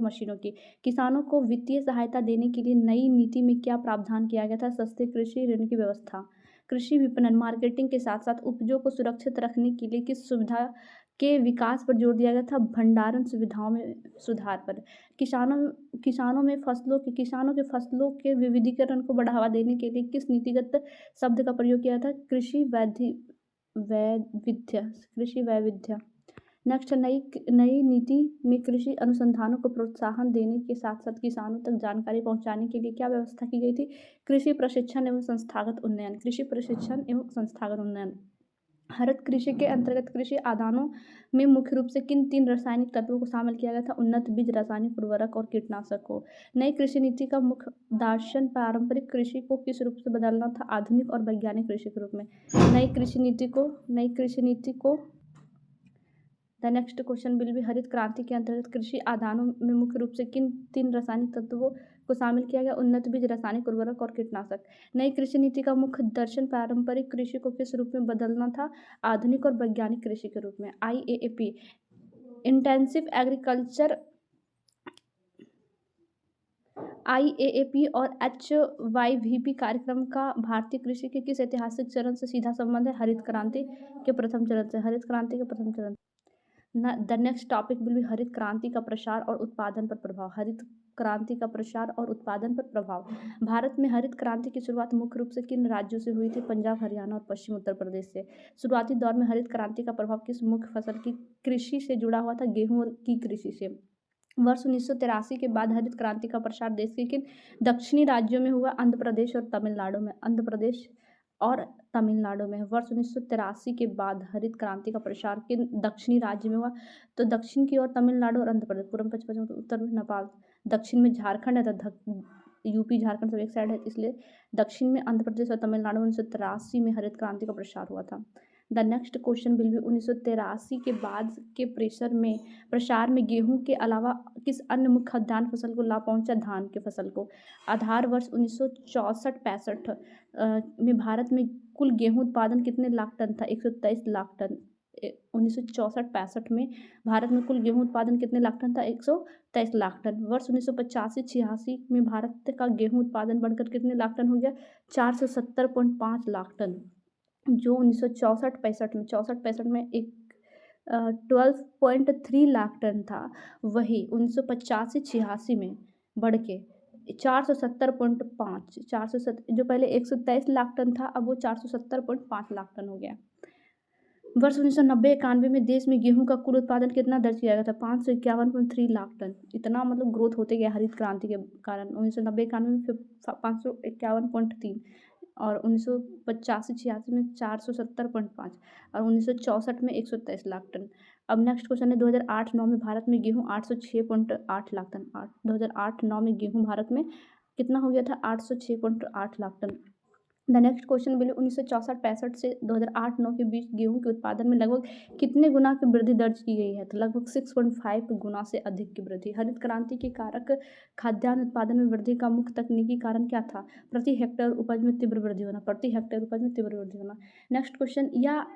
मशीनों की। किसानों को वित्तीय सहायता देने के लिए नई नीति में क्या प्रावधान किया गया था? सस्ते कृषि ऋण की व्यवस्था। कृषि विपणन मार्केटिंग के साथ साथ उपजों को सुरक्षित रखने के लिए किस सुविधा के विकास पर जोर दिया गया था? भंडारण सुविधाओं में सुधार पर। किसानों के फसलों के विविधीकरण को बढ़ावा देने के लिए किस नीतिगत शब्द का प्रयोग किया था? कृषि वैविध्य। नेक्स्ट, नई नीति में कृषि अनुसंधानों को प्रोत्साहन देने के साथ साथ किसानों तक जानकारी पहुंचाने के लिए क्या व्यवस्था की गई थी? कृषि प्रशिक्षण एवं संस्थागत उन्नयन। हरित कृषि के अंतर्गत कृषि आदानों में मुख्य रूप से किन 3 रासायनिक तत्वों को शामिल किया गया था? उन्नत बीज, रासायनिक उर्वरक और कीटनाशक को। नई कृषि नीति का मुख्य दर्शन पारंपरिक कृषि को किस रूप से बदलना था? आधुनिक और वैज्ञानिक कृषि के रूप में। नई कृषि नीति को the next question will B हरित क्रांति के अंतर्गत कृषि आदानों में मुख्य रूप से किन 3 रासायनिक तत्वों को शामिल किया गया? उन्नत बीज, रासायनिक उर्वरक और कीटनाशक। नई कृषि नीति का मुख्य दर्शन पारंपरिक कृषि को किस रूप में बदलना था? आधुनिक और वैज्ञानिक कृषि के रूप में। IAAP इंटेंसिव एग्रीकल्चर IAAP और HYVP कार्यक्रम का भारतीय कृषि के किस ऐतिहासिक चरण से सीधा संबंध है? हरित क्रांति के प्रथम चरण। The next topic will be हरित क्रांति का प्रसार और उत्पादन पर प्रभाव। भारत में हरित क्रांति की शुरुआत मुख्य रूप से किन राज्यों से हुई थी? पंजाब, हरियाणा और पश्चिम उत्तर प्रदेश से। शुरुआती दौर में हरित क्रांति का प्रभाव किस मुख्य फसल की कृषि से जुड़ा हुआ था? गेहूं की कृषि से। वर्ष 1983 के बाद हरित क्रांति का प्रसार देश के किन दक्षिणी राज्यों में हुआ? आंध्र प्रदेश और तमिलनाडु में। वर्ष 1983 के बाद हरित क्रांति का प्रसार किन दक्षिणी राज्य में हुआ? तो दक्षिण की ओर तमिलनाडु और आंध्र प्रदेश, पूर्व पश्चिम उत्तर में नेपाल, दक्षिण में झारखंड है तथा यूपी झारखंड सब एक साइड है, इसलिए दक्षिण में आंध्र प्रदेश और तमिलनाडु में 1983 में हरित क्रांति का प्रसार हुआ था। The next question will B 1983 के बाद के प्रसार में गेहूं के अलावा किस अन्य मुख्य खाद्यान्न फसल को लाभ पहुंचा? धान के फसल को। आधार वर्ष 1964-65 में भारत में कुल गेहूं उत्पादन कितने लाख टन था? 123 लाख टन। 1964-65 में भारत में कुल गेहूं उत्पादन कितने लाख टन था? 123 लाख टन। वर्ष 1985-86 में भारत का गेहूं उत्पादन बढ़कर कितने लाख टन हो गया? 470.5 लाख टन, जो 1964-65 में एक 12.3 लाख टन था, वही 1985-86 में बढ़ के 470.5 जो पहले 123 लाख टन था, अब वो 470.5 लाख टन हो गया। वर्ष 1990-91 में देश में गेहूं का कुल उत्पादन कितना दर्ज किया गया था? 551.3 लाख टन। इतना मतलब ग्रोथ होते गया हरित क्रांति के कारण। 1990-91 में 551.3 और 1985-86 में 470.5 और 1964 में 123 लाख टन। अब नेक्स्ट क्वेश्चन है 2008-9 में भारत में गेहूँ 806.8 लाख टन। 2008-9 में गेहूँ भारत में कितना हो गया था? 806.8 lakh tonne. The next question below 1964-65 से 2008-9 के बीच गेहूं के उत्पादन में लगभग कितने गुना की वृद्धि दर्ज की गई है? तो लगभग 6.5 गुना से अधिक की वृद्धि। हरित क्रांति के कारक खाद्यान्न उत्पादन में वृद्धि का मुख्य तकनीकी कारण क्या था? प्रति हेक्टेयर उपज में तीव्र वृद्धि होना। प्रति हेक्टेयर उपज में तीव्र वृद्धि होना। नेक्स्ट क्वेश्चन, या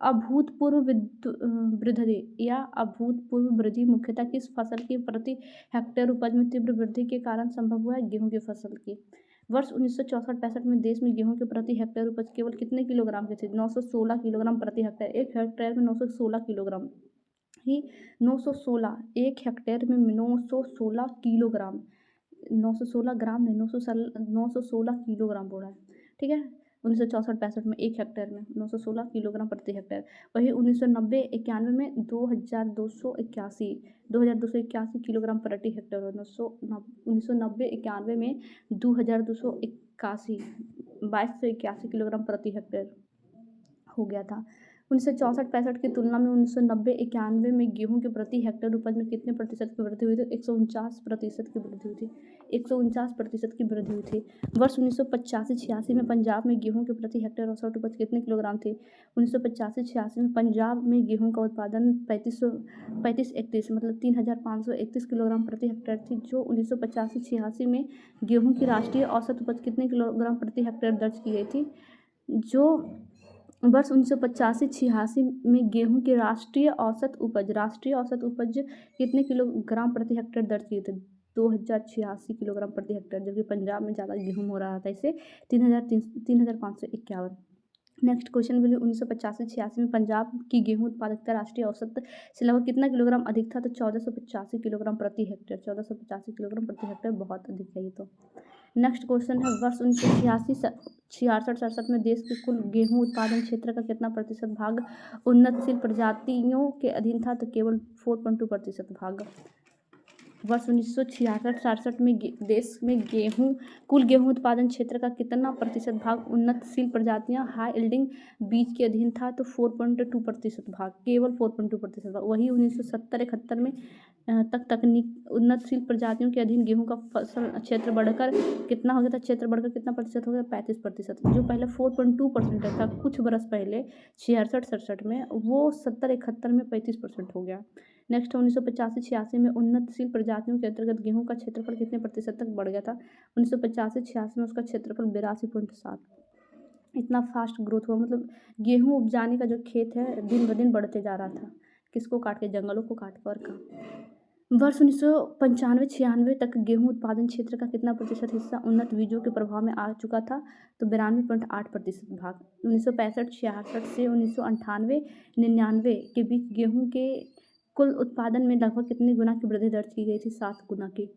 अभूतपूर्व वृद्धि मुख्यतः किस फसल की प्रति हेक्टेयर उपज में तीव्र वृद्धि के कारण संभव हुआ है? गेहूं की फसल की। वर्ष 1964-65 में देश में गेहूं के प्रति हेक्टेयर उपज केवल कितने किलोग्राम के थे? 916 किलोग्राम प्रति हेक्टेयर। एक हेक्टेयर में 916 किलोग्राम ही 916 एक हेक्टेयर में 916 किलोग्राम, 916 ग्राम नहीं, 916 किलोग्राम बोला है। ठीक है, 1964-65 में एक हेक्टेयर में 916 किलोग्राम प्रति हेक्टेयर। वही 1990-91 में 2281 किलोग्राम प्रति हेक्टेयर और 1990-91 में 2281 किलोग्राम प्रति हेक्टेयर हो गया था। 1964-65 की तुलना में 1990-91 में गेहूं के प्रति हेक्टेयर उपज में कितने प्रतिशत की वृद्धि हुई थी? 149% की वृद्धि हुई थी। 149% की वृद्धि हुई थी। वर्ष 1985-86 में पंजाब में गेहूं के प्रति हेक्टेयर औसत उपज कितने किलोग्राम थी? 1985-86 में पंजाब में गेहूं का उत्पादन 3531 मतलब 3531 किलोग्राम प्रति हेक्टेयर थी, जो 1985-86 में गेहूं की राष्ट्रीय औसत उपज कितने किलोग्राम प्रति हेक्टेयर दर्ज की गई थी? जो वर्ष 1985-86 में गेहूं की राष्ट्रीय औसत उपज कितने किलोग्राम प्रति हेक्टेयर दर्ज किए थे? 2086 किलोग्राम प्रति हेक्टेयर, जबकि पंजाब में ज़्यादा गेहूं हो रहा था, इसे 3551। नेक्स्ट क्वेश्चन भी 1985-86 में पंजाब की गेहूं उत्पादकता राष्ट्रीय औसत से लगभग कितना किलोग्राम अधिक था? तो 1485 किलोग्राम प्रति हेक्टेयर। 1485 किलोग्राम प्रति हेक्टेयर बहुत अधिक है ये तो। नेक्स्ट क्वेश्चन है वर्ष 1966-67 में देश के कुल गेहूं उत्पादन क्षेत्र का कितना प्रतिशत भाग उन्नतशील प्रजातियों के अधीन था? तो केवल 4.2% भाग। वर्ष 1966-67 में देश में कुल गेहूं उत्पादन क्षेत्र का कितना प्रतिशत भाग उन्नतशील प्रजातियां हाई यील्डिंग बीज के अधीन था? तो 4.2% भाग, केवल 4.2% भाग। वही 1970-71 में तकनीक उन्नतशील प्रजातियों के अधीन गेहूं का फसल क्षेत्र बढ़कर कितना हो गया था? क्षेत्र बढ़कर कितना प्रतिशत हो गया? 35%। जो पहले 4.2% था कुछ बरस पहले 66-67 में, वो 70-71 में 35% हो गया। नेक्स्ट 1985-86 में उन्नतशील प्रजातियों के अंतर्गत गेहूं का क्षेत्रफल कितने प्रतिशत तक बढ़ गया था? 1985-86 में उसका क्षेत्रफल 82.7। इतना फास्ट ग्रोथ हुआ, मतलब गेहूं उपजाने का जो खेत है दिन ब दिन बढ़ते जा रहा था। किसको काट के? जंगलों को काट कर। और का वर्ष 1995-96 तक गेहूं उत्पादन क्षेत्र का कितना प्रतिशत हिस्सा उन्नत बीजों के प्रभाव में आ चुका था? तो 92.8% भाग। 1965-66 से 1998-99 के बीच गेहूं के कुल उत्पादन में लगभग कितने गुना की वृद्धि दर्ज की गई थी? 7 गुना की।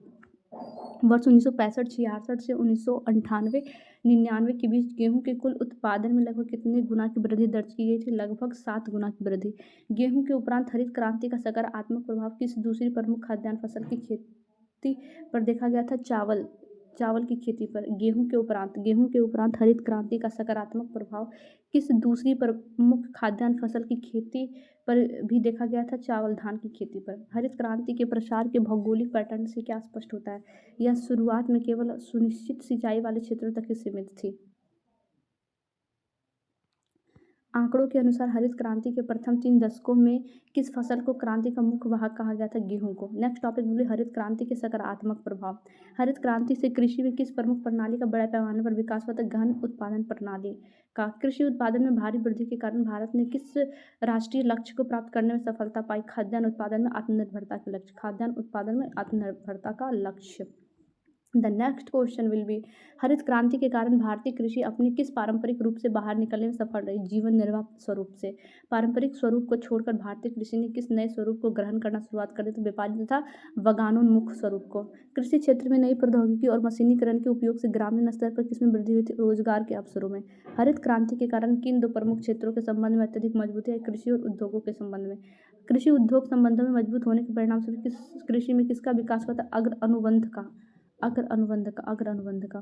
वर्ष 1965-66 से 1998-99 के बीच गेहूं के कुल उत्पादन में लगभग कितने गुना की वृद्धि दर्ज की गई थी? लगभग 7 गुना की वृद्धि। गेहूं के उपरांत हरित क्रांति का सकारात्मक प्रभाव किस दूसरी प्रमुख खाद्यान्न फसल की खेती पर देखा गया था? चावल की खेती पर। गेहूं के उपरांत हरित क्रांति का सकारात्मक प्रभाव किस दूसरी प्रमुख खाद्यान्न फसल की खेती पर भी देखा गया था? चावल धान की खेती पर। हरित क्रांति के प्रसार के भौगोलिक पैटर्न से क्या स्पष्ट होता है? यह शुरुआत में केवल सुनिश्चित सिंचाई वाले क्षेत्रों तक ही सीमित थी। आंकड़ों के अनुसार हरित क्रांति के प्रथम 3 दशकों में किस फसल को क्रांति का मुख्य वाहक कहा गया था? गेहूं को। नेक्स्ट टॉपिक बोले हरित क्रांति के सकारात्मक प्रभाव। हरित क्रांति से कृषि में किस प्रमुख प्रणाली का बड़े पैमाने पर विकास हुआ था? गहन उत्पादन प्रणाली का। कृषि उत्पादन में भारी वृद्धि के कारण भारत ने किस राष्ट्रीय लक्ष्य को प्राप्त करने में सफलता पाई? खाद्यान्न उत्पादन में आत्मनिर्भरता का लक्ष्य। खाद्यान्न उत्पादन में आत्मनिर्भरता का लक्ष्य। The next question will B हरित क्रांति के कारण भारतीय कृषि अपने किस पारंपरिक रूप से बाहर निकलने में सफल रही? जीवन निर्वाह स्वरूप से। पारंपरिक स्वरूप को छोड़कर भारतीय कृषि ने किस नए स्वरूप को ग्रहण करना शुरुआत कर दी? तो व्यापारी तथा वगानोन्मुख स्वरूप को। कृषि क्षेत्र में नई प्रौद्योगिकी और मशीनीकरण के उपयोग से ग्रामीण स्तर पर किसमें वृद्धि हुई थी? रोजगार के अवसरों में। हरित क्रांति के कारण किन 2 प्रमुख क्षेत्रों के संबंध में अत्यधिक मजबूती है? कृषि और उद्योगों के संबंध में। कृषि उद्योग संबंधों में मजबूत होने के परिणाम स्वरूप कृषि में किसका विकास हुआ था? अग्र अनुबंध का।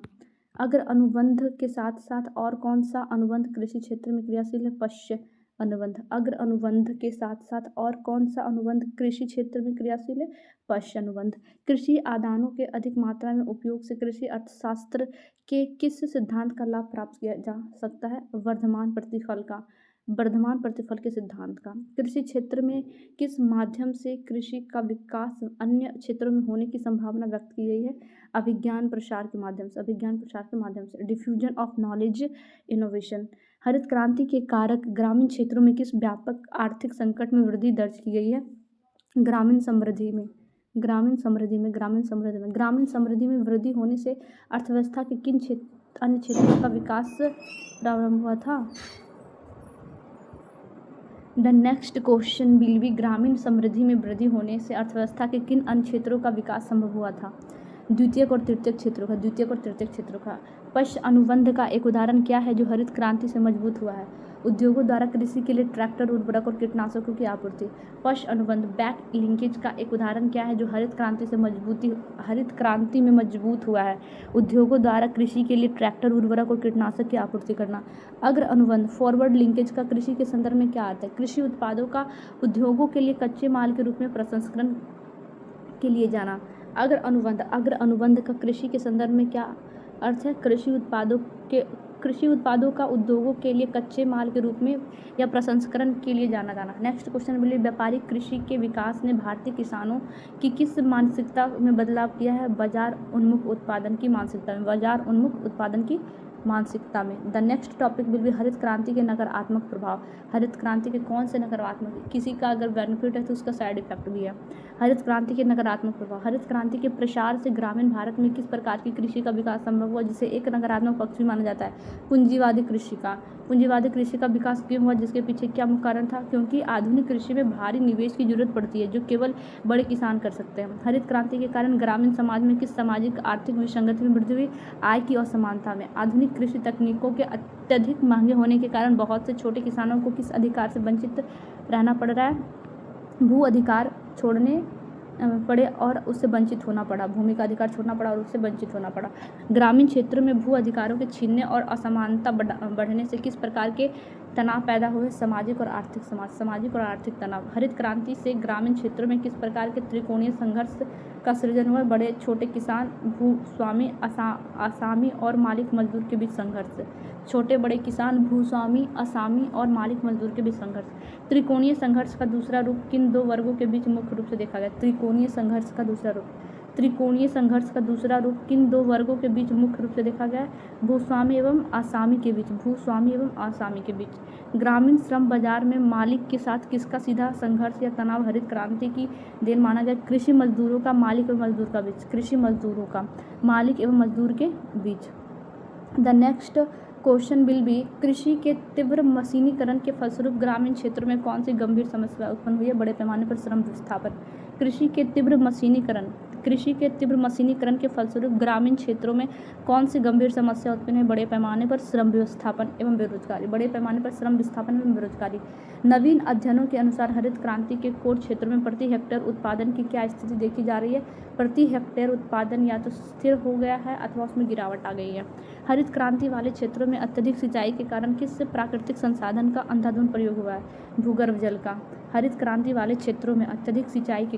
अग्र अनुबंध के साथ साथ और कौन सा अनुबंध कृषि क्षेत्र में क्रियाशील है? पश्य अनुबंध। अग्र अनुबंध के साथ साथ और कौन सा अनुबंध कृषि क्षेत्र में क्रियाशील है? पश्य अनुबंध। कृषि आदानों के अधिक मात्रा में उपयोग से कृषि अर्थशास्त्र के किस सिद्धांत का लाभ प्राप्त किया जा सकता है? वर्धमान प्रतिफल का। वर्धमान प्रतिफल के सिद्धांत का। कृषि क्षेत्र में किस माध्यम से कृषि का विकास अन्य क्षेत्रों में होने की संभावना व्यक्त की गई है? अभिज्ञान प्रसार के माध्यम से। अभिज्ञान प्रसार के माध्यम से। Diffusion of knowledge innovation. हरित क्रांति के कारक ग्रामीण क्षेत्रों में किस व्यापक आर्थिक संकट में वृद्धि दर्ज की गई है? ग्रामीण समृद्धि में। ग्रामीण समृद्धि में। ग्रामीण समृद्धि में। ग्रामीण समृद्धि में वृद्धि होने से अर्थव्यवस्था के किन अन्य क्षेत्रों का विकास प्रारंभ हुआ था? The next question will B ग्रामीण समृद्धि में वृद्धि होने से अर्थव्यवस्था के किन अन्य क्षेत्रों का विकास संभव हुआ था? द्वितीयक और तृतीयक क्षेत्रों का। द्वितीयक और तृतीयक क्षेत्रों का। पश्य अनुबंध का एक उदाहरण क्या है जो हरित क्रांति से मजबूत हुआ है? उद्योगों द्वारा कृषि के लिए ट्रैक्टर, उर्वरक और कीटनाशकों की आपूर्ति। पश्य अनुबंध बैक लिंकेज का एक उदाहरण क्या है जो हरित क्रांति में मजबूत हुआ है? उद्योगों द्वारा कृषि के लिए ट्रैक्टर, उर्वरक और कीटनाशक की आपूर्ति करना। अग्र अनुबंध फॉरवर्ड लिंकेज का कृषि के संदर्भ में क्या अर्थ है? कृषि उत्पादों का उद्योगों के लिए कच्चे माल के रूप में प्रसंस्करण के लिए जाना। अग्र अनुबंध का कृषि के संदर्भ में क्या अर्थ है? कृषि उत्पादों का उद्योगों के लिए कच्चे माल के रूप में या प्रसंस्करण के लिए जाना जाना। नेक्स्ट क्वेश्चन बोलिए व्यापारिक कृषि के विकास ने भारतीय किसानों की किस मानसिकता में बदलाव किया है? बाजार उन्मुख उत्पादन की मानसिकता में। बाजार उन्मुख उत्पादन की मानसिकता में। The next topic will be हरित क्रांति के नकारात्मक प्रभाव। हरित क्रांति के कौन से नकारात्मक, किसी का अगर बेनिफिट है तो उसका साइड इफेक्ट भी है। हरित क्रांति के नकारात्मक प्रभाव। हरित क्रांति के प्रसार से ग्रामीण भारत में किस प्रकार की कृषि का विकास संभव हुआ जिसे एक नकारात्मक पक्ष भी माना जाता है? पूंजीवादी कृषि का। पूंजीवादी कृषि का विकास क्यों हुआ, जिसके पीछे क्या मुख्य कारण था? क्योंकि आधुनिक कृषि में भारी निवेश की जरूरत पड़ती है जो केवल बड़े किसान कर सकते हैं। हरित क्रांति के कारण ग्रामीण समाज में किस सामाजिक आर्थिक विसंगति में वृद्धि हुई? आय की असमानता में। आधुनिक कृषि तकनीकों के अत्यधिक महंगे होने के कारण बहुत से छोटे किसानों को किस अधिकार से वंचित रहना पड़ रहा है? भू अधिकार छोड़ने पड़े और उससे वंचित होना पड़ा। भूमि का अधिकार छोड़ना पड़ा और उससे वंचित होना पड़ा। ग्रामीण क्षेत्रों में भू अधिकारों के छीनने और असमानता बढ़ने से किस प्रकार के तनाव पैदा हुए? सामाजिक और आर्थिक तनाव। हरित क्रांति से ग्रामीण क्षेत्रों में किस प्रकार के त्रिकोणीय संघर्ष का सृजन हुआ? बड़े छोटे किसान, भूस्वामी, असामी और मालिक मजदूर के बीच संघर्ष। छोटे बड़े किसान, भूस्वामी, असामी और मालिक मजदूर के बीच संघर्ष। त्रिकोणीय संघर्ष का दूसरा रूप किन दो वर्गों के बीच मुख्य रूप से देखा गया? त्रिकोणीय संघर्ष का दूसरा रूप किन दो वर्गों के बीच मुख्य रूप से देखा गया है? भूस्वामी एवं आसामी के बीच। ग्रामीण श्रम बाजार में मालिक के साथ किसका सीधा संघर्ष या तनाव हरित क्रांति की देन माना गया? कृषि मजदूरों का मालिक एवं मजदूर का बीच। कृषि मजदूरों का मालिक एवं मजदूर के बीच। The next question will be कृषि के तीव्र मशीनीकरण के फलस्वरूप ग्रामीण क्षेत्रों में कौन सी गंभीर समस्या उत्पन्न हुई है? बड़े पैमाने पर श्रम विस्थापन। कृषि के तीव्र मशीनीकरण के फलस्वरूप ग्रामीण क्षेत्रों में कौन सी गंभीर समस्या उत्पन्न है? बड़े पैमाने पर श्रम विस्थापन एवं बेरोजगारी। नवीन अध्ययनों के अनुसार हरित क्रांति के कोर क्षेत्रों में प्रति हेक्टेयर उत्पादन की क्या स्थिति देखी जा रही है? प्रति हेक्टेयर उत्पादन या तो स्थिर हो गया है अथवा उसमें गिरावट आ गई है। हरित क्रांति वाले क्षेत्रों में अत्यधिक सिंचाई के कारण किस प्राकृतिक संसाधन का अंधाधुंध प्रयोग हुआ है? भूगर्भ जल का। हरित क्रांति वाले क्षेत्रों में अत्यधिक सिंचाई के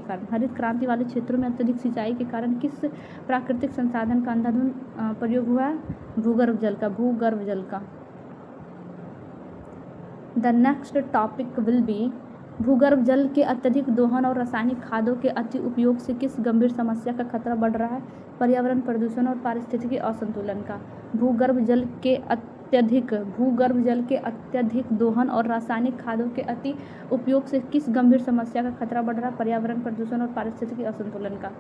कारण किस प्राकृतिक संसाधन का अंधाधुंध प्रयोग हुआ है? भूगर्भ जल का। The next topic will be भूगर्भ जल के अत्यधिक दोहन और रासायनिक खादों के अति उपयोग से किस गंभीर समस्या का खतरा बढ़ रहा है? पर्यावरण प्रदूषण और पारिस्थितिकी असंतुलन का। भूगर्भ जल के अत्यधिक दोहन और रासायनिक खादों के अति उपयोग से किस गंभीर समस्या का खतरा बढ़ रहा है? पर्यावरण प्रदूषण और पारिस्थितिकी असंतुलन का।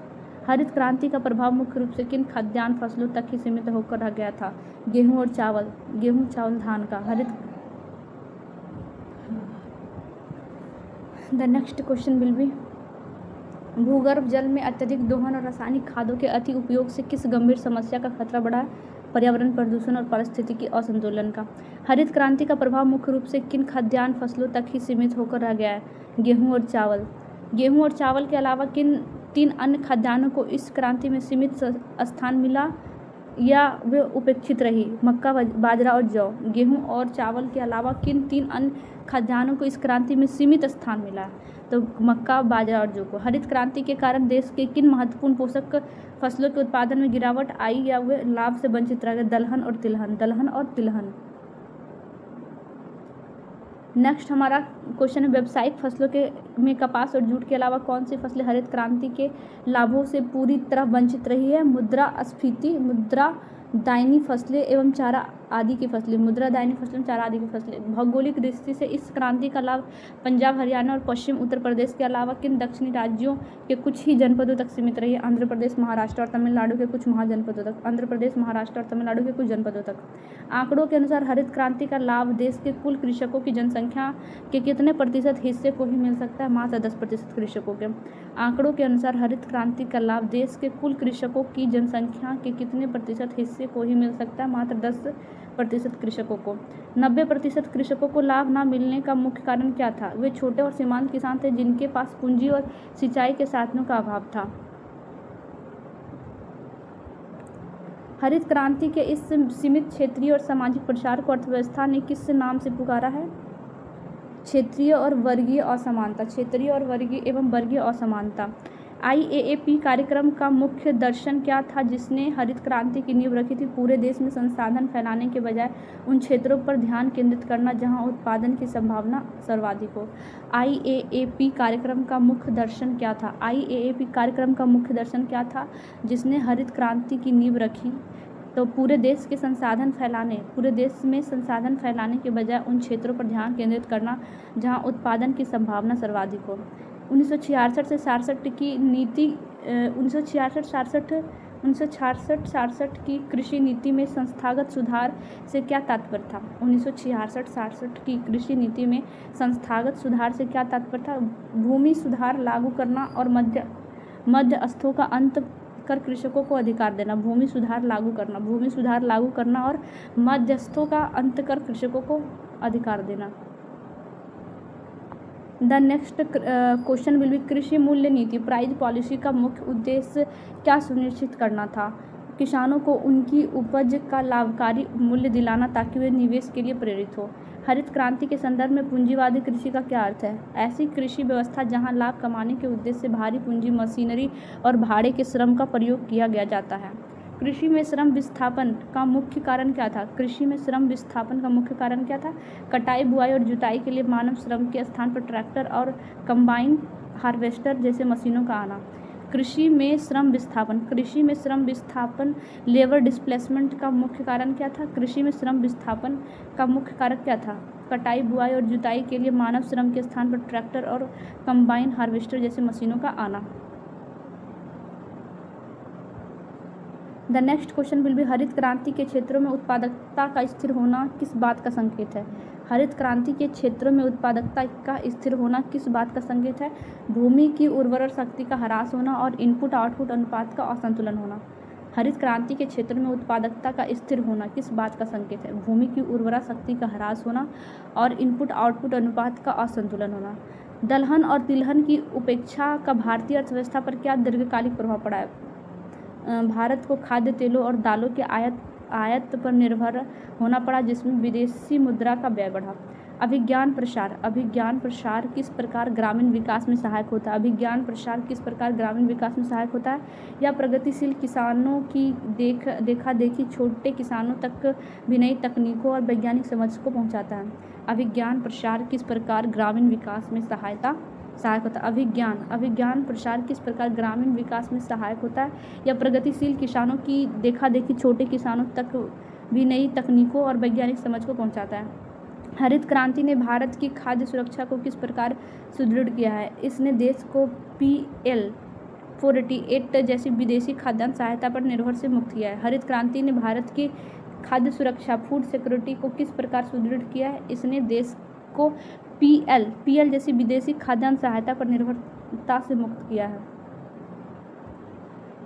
हरित क्रांति का प्रभाव मुख्य रूप से किन खाद्यान्न फसलों तक ही सीमित होकर रह गया था? गेहूं, चावल, धान का। The next question will B भूगर्भ जल में अत्यधिक दोहन और रासायनिक खादों के अति उपयोग से किस गंभीर समस्या का खतरा बढ़ा है? पर्यावरण प्रदूषण और पारिस्थितिकी असंतुलन का। हरित क्रांति का प्रभाव मुख्य रूप से किन खाद्यान्न फसलों तक ही सीमित होकर रह गया है? गेहूं और चावल के अलावा किन 3 अन्य खाद्यान्नों को इस क्रांति में सीमित स्थान मिला? या वे उपेक्षित रही? मक्का, बाजरा और जौ, गेहूं और चावल के अलावा किन 3 अन्य खाद्यान्नों को इस क्रांति में सीमित स्थान मिला? तो मक्का, बाजरा और जौ को। हरित क्रांति के कारण देश के किन महत्वपूर्ण पोषक फसलों के उत्पादन में गिरावट आई या वे लाभ से वंचित रह गए? दलहन और तिलहन, दलहन और तिलहन। नेक्स्ट हमारा क्वेश्चन है, व्यावसायिक फसलों के में कपास और जूट के अलावा कौन सी फसलें हरित क्रांति के लाभों से पूरी तरह वंचित रही है? मुद्रास्फीति, मुद्रादायनी फसलें एवं चारा आदि की फसलें, मुद्रादायनी फसलें, चारा आदि की फसलें। भौगोलिक दृष्टि से इस क्रांति का लाभ पंजाब, हरियाणा और पश्चिम उत्तर प्रदेश के अलावा किन दक्षिणी राज्यों के कुछ ही जनपदों तक सीमित रही है? आंध्र प्रदेश, महाराष्ट्र और तमिलनाडु के कुछ महाजनपदों तक, आंध्र प्रदेश, महाराष्ट्र और तमिलनाडु के कुछ जनपदों तक। आंकड़ों के अनुसार हरित क्रांति का लाभ देश के कुल कृषकों की जनसंख्या के कितने प्रतिशत हिस्से को ही मिल सकता है? मात्र 10% कृषकों के। आंकड़ों के अनुसार हरित क्रांति का लाभ देश के कुल कृषकों की जनसंख्या के कितने प्रतिशत हिस्से को ही मिल सकता है? मात्र 10% कृषकों को। 90% कृषकों को लाभ न मिलने का मुख्य कारण क्या था? वे छोटे और सीमांत किसान थे जिनके पास पूंजी और सिंचाई के साधनों का अभाव था। हरित क्रांति के इस सीमित क्षेत्रीय और सामाजिक प्रसार को अर्थव्यवस्था ने किस नाम से पुकारा है? क्षेत्रीय और वर्गीय असमानता, क्षेत्रीय और वर्गीय एवं वर्गीय असमानता। IAAP कार्यक्रम का मुख्य दर्शन क्या था जिसने हरित क्रांति की नींव रखी थी? पूरे देश में संसाधन फैलाने के बजाय उन क्षेत्रों पर ध्यान केंद्रित करना जहां उत्पादन की संभावना सर्वाधिक हो। IAAP कार्यक्रम का मुख्य दर्शन क्या था? IAAP कार्यक्रम का मुख्य दर्शन क्या था जिसने हरित क्रांति की नींव रखी? तो पूरे देश में संसाधन फैलाने के बजाय उन क्षेत्रों पर ध्यान केंद्रित करना जहां उत्पादन की संभावना सर्वाधिक हो। 1966 से 67 की नीति 1966 की कृषि नीति में संस्थागत सुधार से क्या तात्पर्य था? 1966 की कृषि नीति में संस्थागत सुधार से क्या तात्पर्य था? भूमि सुधार लागू करना और मध्यस्थों का अंत कर कृषकों को अधिकार देना। भूमि सुधार लागू करना और मध्यस्थों का अंत कर कृषकों को अधिकार देना। The next question will be, कृषि मूल्य नीति प्राइस पॉलिसी का मुख्य उद्देश्य क्या सुनिश्चित करना था? किसानों को उनकी उपज का लाभकारी मूल्य दिलाना ताकि वे निवेश के लिए प्रेरित हो। हरित क्रांति के संदर्भ में पूंजीवादी कृषि का क्या अर्थ है? ऐसी कृषि व्यवस्था जहां लाभ कमाने के उद्देश्य से भारी पूंजी, मशीनरी और भाड़े के श्रम का प्रयोग किया गया जाता है। कृषि में श्रम विस्थापन का मुख्य कारण क्या था? कटाई, बुआई और जुताई के लिए मानव श्रम के स्थान पर ट्रैक्टर और कंबाइन हार्वेस्टर जैसे मशीनों का आना। कृषि में श्रम विस्थापन लेबर डिस्प्लेसमेंट का मुख्य कारण क्या था? कटाई, बुआई और जुताई के लिए मानव श्रम के स्थान पर ट्रैक्टर और कंबाइन हार्वेस्टर जैसे मशीनों का आना। The next question will B, हरित क्रांति के क्षेत्रों में उत्पादकता का स्थिर होना किस बात का संकेत है? हरित क्रांति के क्षेत्रों में उत्पादकता का स्थिर होना किस बात का संकेत है? भूमि की उर्वरा शक्ति का ह्रास होना और इनपुट आउटपुट अनुपात का असंतुलन होना। हरित क्रांति के क्षेत्र में उत्पादकता का स्थिर होना किस बात का संकेत है? भूमि की उर्वरा शक्ति का ह्रास होना और इनपुट आउटपुट अनुपात का असंतुलन होना। दलहन और तिलहन की उपेक्षा का भारतीय अर्थव्यवस्था पर क्या दीर्घकालिक प्रभाव पड़ा है? भारत को खाद्य तेलों और दालों के आयात पर निर्भर होना पड़ा जिसमें विदेशी मुद्रा का व्यय बढ़ा। अभिज्ञान प्रसार किस प्रकार ग्रामीण विकास में सहायक होता है? या प्रगतिशील किसानों की देखा देखी छोटे किसानों तक भी नई तकनीकों और वैज्ञानिक समझ को पहुंचाता है। अभिज्ञान प्रसार किस प्रकार ग्रामीण विकास में सहायक होता है? अभिज्ञान प्रसार किस प्रकार ग्रामीण विकास में सहायक होता है या प्रगतिशील किसानों की देखा देखी छोटे किसानों तक भी नई तकनीकों और वैज्ञानिक समझ को पहुंचाता है। हरित क्रांति ने भारत की खाद्य सुरक्षा को किस प्रकार सुदृढ़ किया है? इसने देश को PL 488 जैसी विदेशी खाद्यान्न सहायता पर निर्भर से मुक्त किया है। हरित क्रांति ने भारत की खाद्य सुरक्षा, फूड सिक्योरिटी को किस प्रकार सुदृढ़ किया है? इसने देश को PL जैसी विदेशी खाद्यान्न सहायता पर निर्भरता से मुक्त किया है।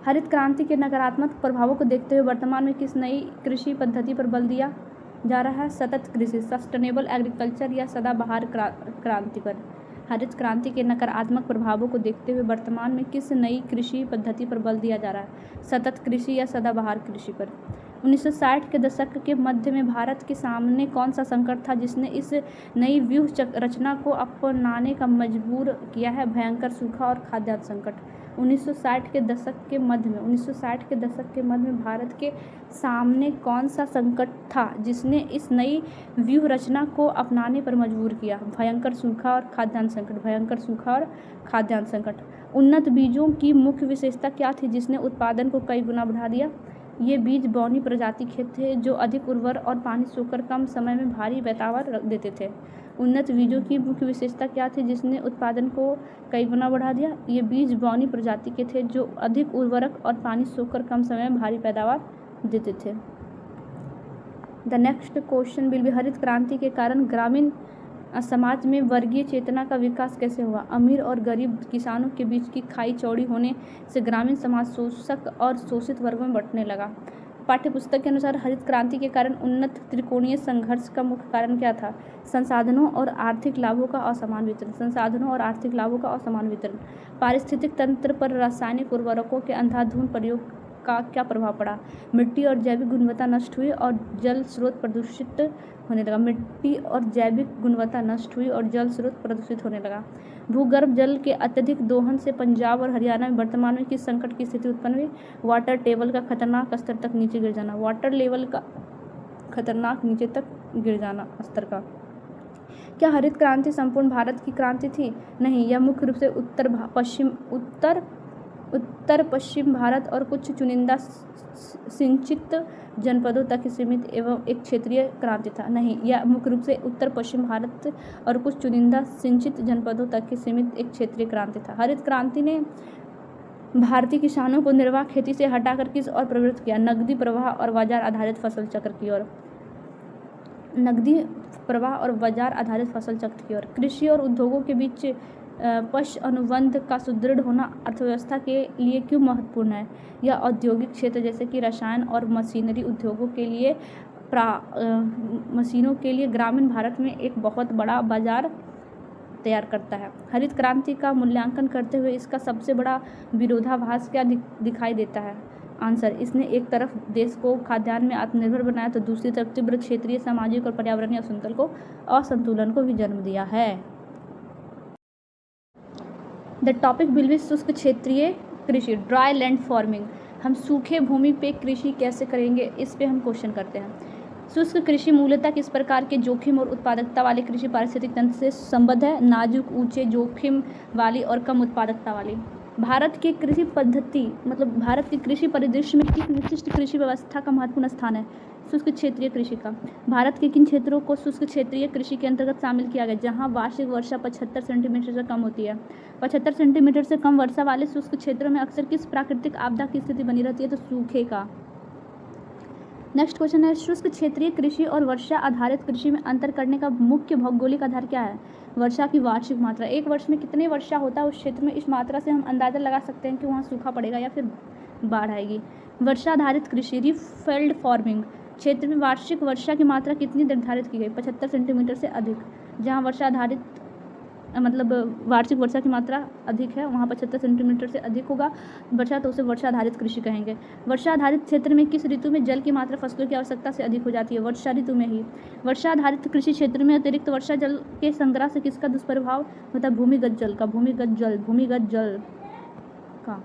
हरित क्रांति के नकारात्मक प्रभावों को देखते हुए वर्तमान में किस नई कृषि पद्धति पर बल दिया जा रहा है? सतत कृषि, सस्टेनेबल एग्रीकल्चर या सदाबहार क्रांति पर। हरित क्रांति के नकारात्मक प्रभावों को देखते हुए वर्तमान में किस नई कृषि पद्धति पर बल दिया जा रहा है? सतत कृषि या सदाबहार कृषि पर। 1960 के दशक के मध्य में भारत के सामने कौन सा संकट था जिसने इस नई व्यूह रचना को अपनाने का मजबूर किया है? भयंकर सूखा और खाद्यान्न संकट। 1960 के दशक के मध्य में भारत के सामने कौन सा संकट था जिसने इस नई व्यूह रचना को अपनाने पर मजबूर किया? भयंकर सूखा और खाद्यान्न संकट। उन्नत बीजों की मुख्य विशेषता क्या थी जिसने उत्पादन को कई गुना बढ़ा दिया? ये बीज बौनी प्रजाति के थे जो अधिक उर्वर और पानी सोखकर कम समय में भारी पैदावार रख देते थे। उन्नत बीजों की मुख्य विशेषता क्या थी जिसने उत्पादन को कई गुना बढ़ा दिया? ये बीज बौनी प्रजाति के थे जो अधिक उर्वरक और पानी सोखकर कम समय में भारी पैदावार देते थे। The next question will B हरित क्रांति के कारण ग्रामीण समाज में वर्गीय चेतना का विकास कैसे हुआ? अमीर और गरीब किसानों के बीच की खाई चौड़ी होने से ग्रामीण समाज शोषक और शोषित वर्गों में बंटने लगा। पाठ्यपुस्तक के अनुसार हरित क्रांति के कारण उन्नत त्रिकोणीय संघर्ष का मुख्य कारण क्या था? संसाधनों और आर्थिक लाभों का असमान वितरण। पारिस्थितिक तंत्र पर रासायनिक उर्वरकों के अंधाधुंध प्रयोग का क्या प्रभाव पड़ा? मिट्टी और जैविक गुणवत्ता नष्ट हुई और जल स्रोत प्रदूषित होने लगा। भूगर्भ जल के अत्यधिक दोहन से पंजाब और हरियाणा में वर्तमान में किस संकट की स्थिति उत्पन्न हुई? वाटर टेबल का खतरनाक स्तर तक नीचे गिर जाना स्तर का। क्या हरित क्रांति संपूर्ण भारत की क्रांति थी? नहीं, यह मुख्य रूप से उत्तर पश्चिम भारत और कुछ चुनिंदा सिंचित जनपदों तक सीमित एवं एक क्षेत्रीय क्रांति था। नहीं, यह मुख्य रूप से उत्तर पश्चिम भारत और कुछ चुनिंदा सिंचित जनपदों तक की सीमित एक क्षेत्रीय क्रांति था। हरित क्रांति ने भारतीय किसानों को निर्वाह खेती से हटाकर किस ओर प्रवृत्त किया? नकदी प्रवाह और बाजार आधारित फसल चक्र की ओर। कृषि और उद्योगों के बीच पश अनुबंध का सुदृढ़ होना अर्थव्यवस्था के लिए क्यों महत्वपूर्ण है? यह औद्योगिक क्षेत्र जैसे कि रसायन और मशीनरी उद्योगों के लिए मशीनों के लिए ग्रामीण भारत में एक बहुत बड़ा बाजार तैयार करता है। हरित क्रांति का मूल्यांकन करते हुए इसका सबसे बड़ा विरोधाभास क्या दिखाई देता है? आंसर, इसने एक तरफ देश को खाद्यान्न में आत्मनिर्भर बनाया तो दूसरी तरफ तीव्र क्षेत्रीय, सामाजिक और पर्यावरणीय असंतुलन को भी जन्म दिया है। द टॉपिक विल बी शुष्क क्षेत्रीय कृषि, ड्राई लैंड फार्मिंग। हम सूखे भूमि पे कृषि कैसे करेंगे, इस पे हम क्वेश्चन करते हैं। शुष्क कृषि मूलतः किस प्रकार के जोखिम और उत्पादकता वाले कृषि पारिस्थितिक तंत्र से संबद्ध है? नाजुक, ऊंचे जोखिम वाली और कम उत्पादकता वाली। भारत के कृषि परिदृश्य में किस विशिष्ट कृषि व्यवस्था का महत्वपूर्ण स्थान है? शुष्क क्षेत्रीय कृषि का। भारत के किन क्षेत्रों को शुष्क क्षेत्रीय कृषि के अंतर्गत शामिल किया गया जहां वार्षिक वर्षा 75 सेंटीमीटर से कम होती है? 75 सेंटीमीटर से कम वर्षा वाले शुष्क क्षेत्रों में अक्सर किस प्राकृतिक आपदा की स्थिति बनी रहती है? तो सूखे का। नेक्स्ट क्वेश्चन है, शुष्क क्षेत्रीय कृषि और वर्षा आधारित कृषि में अंतर करने का मुख्य भौगोलिक आधार क्या है? वर्षा की वार्षिक मात्रा। एक वर्ष में कितनी वर्षा होता है उस क्षेत्र में, इस मात्रा से हम अंदाजा लगा सकते हैं कि वहाँ सूखा पड़ेगा या फिर बाढ़ आएगी। वर्षा आधारित कृषि, रीफील्ड फार्मिंग। क्षेत्र में वार्षिक वर्षा की मात्रा कितनी निर्धारित की गई? 75 सेंटीमीटर से अधिक। जहाँ वार्षिक वर्षा की मात्रा अधिक है वहाँ 75 सेंटीमीटर से अधिक होगा वर्षा, तो उसे वर्षा आधारित कृषि कहेंगे। वर्षा आधारित क्षेत्र में किस ऋतु में जल की मात्रा फसलों की आवश्यकता से अधिक हो जाती है? वर्षा ऋतु में ही। वर्षा आधारित कृषि क्षेत्र में अतिरिक्त वर्षा जल के संग्रह से किसका दुष्प्रभाव होता है? भूमिगत जल का।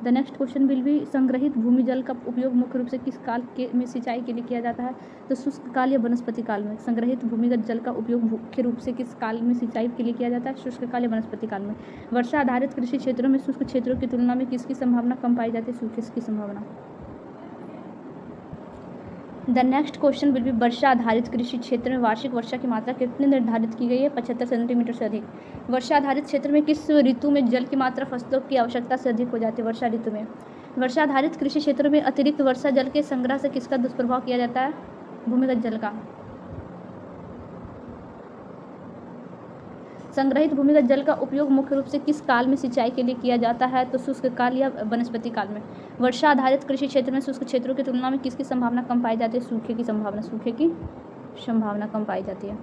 The next question will B, संग्रहित भूमि जल का उपयोग मुख्य रूप से किस काल में सिंचाई के लिए किया जाता है? तो शुष्क काल या वनस्पति काल में। संग्रहित भूमिगत जल का उपयोग मुख्य रूप से किस काल में सिंचाई के लिए किया जाता है? शुष्क काल या वनस्पति काल में। वर्षा आधारित कृषि क्षेत्रों में शुष्क क्षेत्रों की तुलना में किसकी संभावना कम पाई जाती है? सूखे की संभावना। The next question will be, वर्षा आधारित कृषि क्षेत्र में वार्षिक वर्षा की मात्रा कितनी निर्धारित की गई है? 75 सेंटीमीटर से अधिक। वर्षा आधारित क्षेत्र में किस ऋतु में जल की मात्रा फसलों की आवश्यकता से अधिक हो जाती है? वर्षा ऋतु में। वर्षा आधारित कृषि क्षेत्रों में अतिरिक्त वर्षा जल के संग्रह से किसका दुष्प्रभाव किया जाता है? भूमिगत जल का। संग्रहित भूमिगत जल का उपयोग मुख्य रूप से किस काल में सिंचाई के लिए किया जाता है? तो शुष्क काल या वनस्पति काल में। वर्षा आधारित कृषि क्षेत्र में शुष्क क्षेत्रों की तुलना में किसकी संभावना कम पाई जाती है? सूखे की संभावना कम पाई जाती है।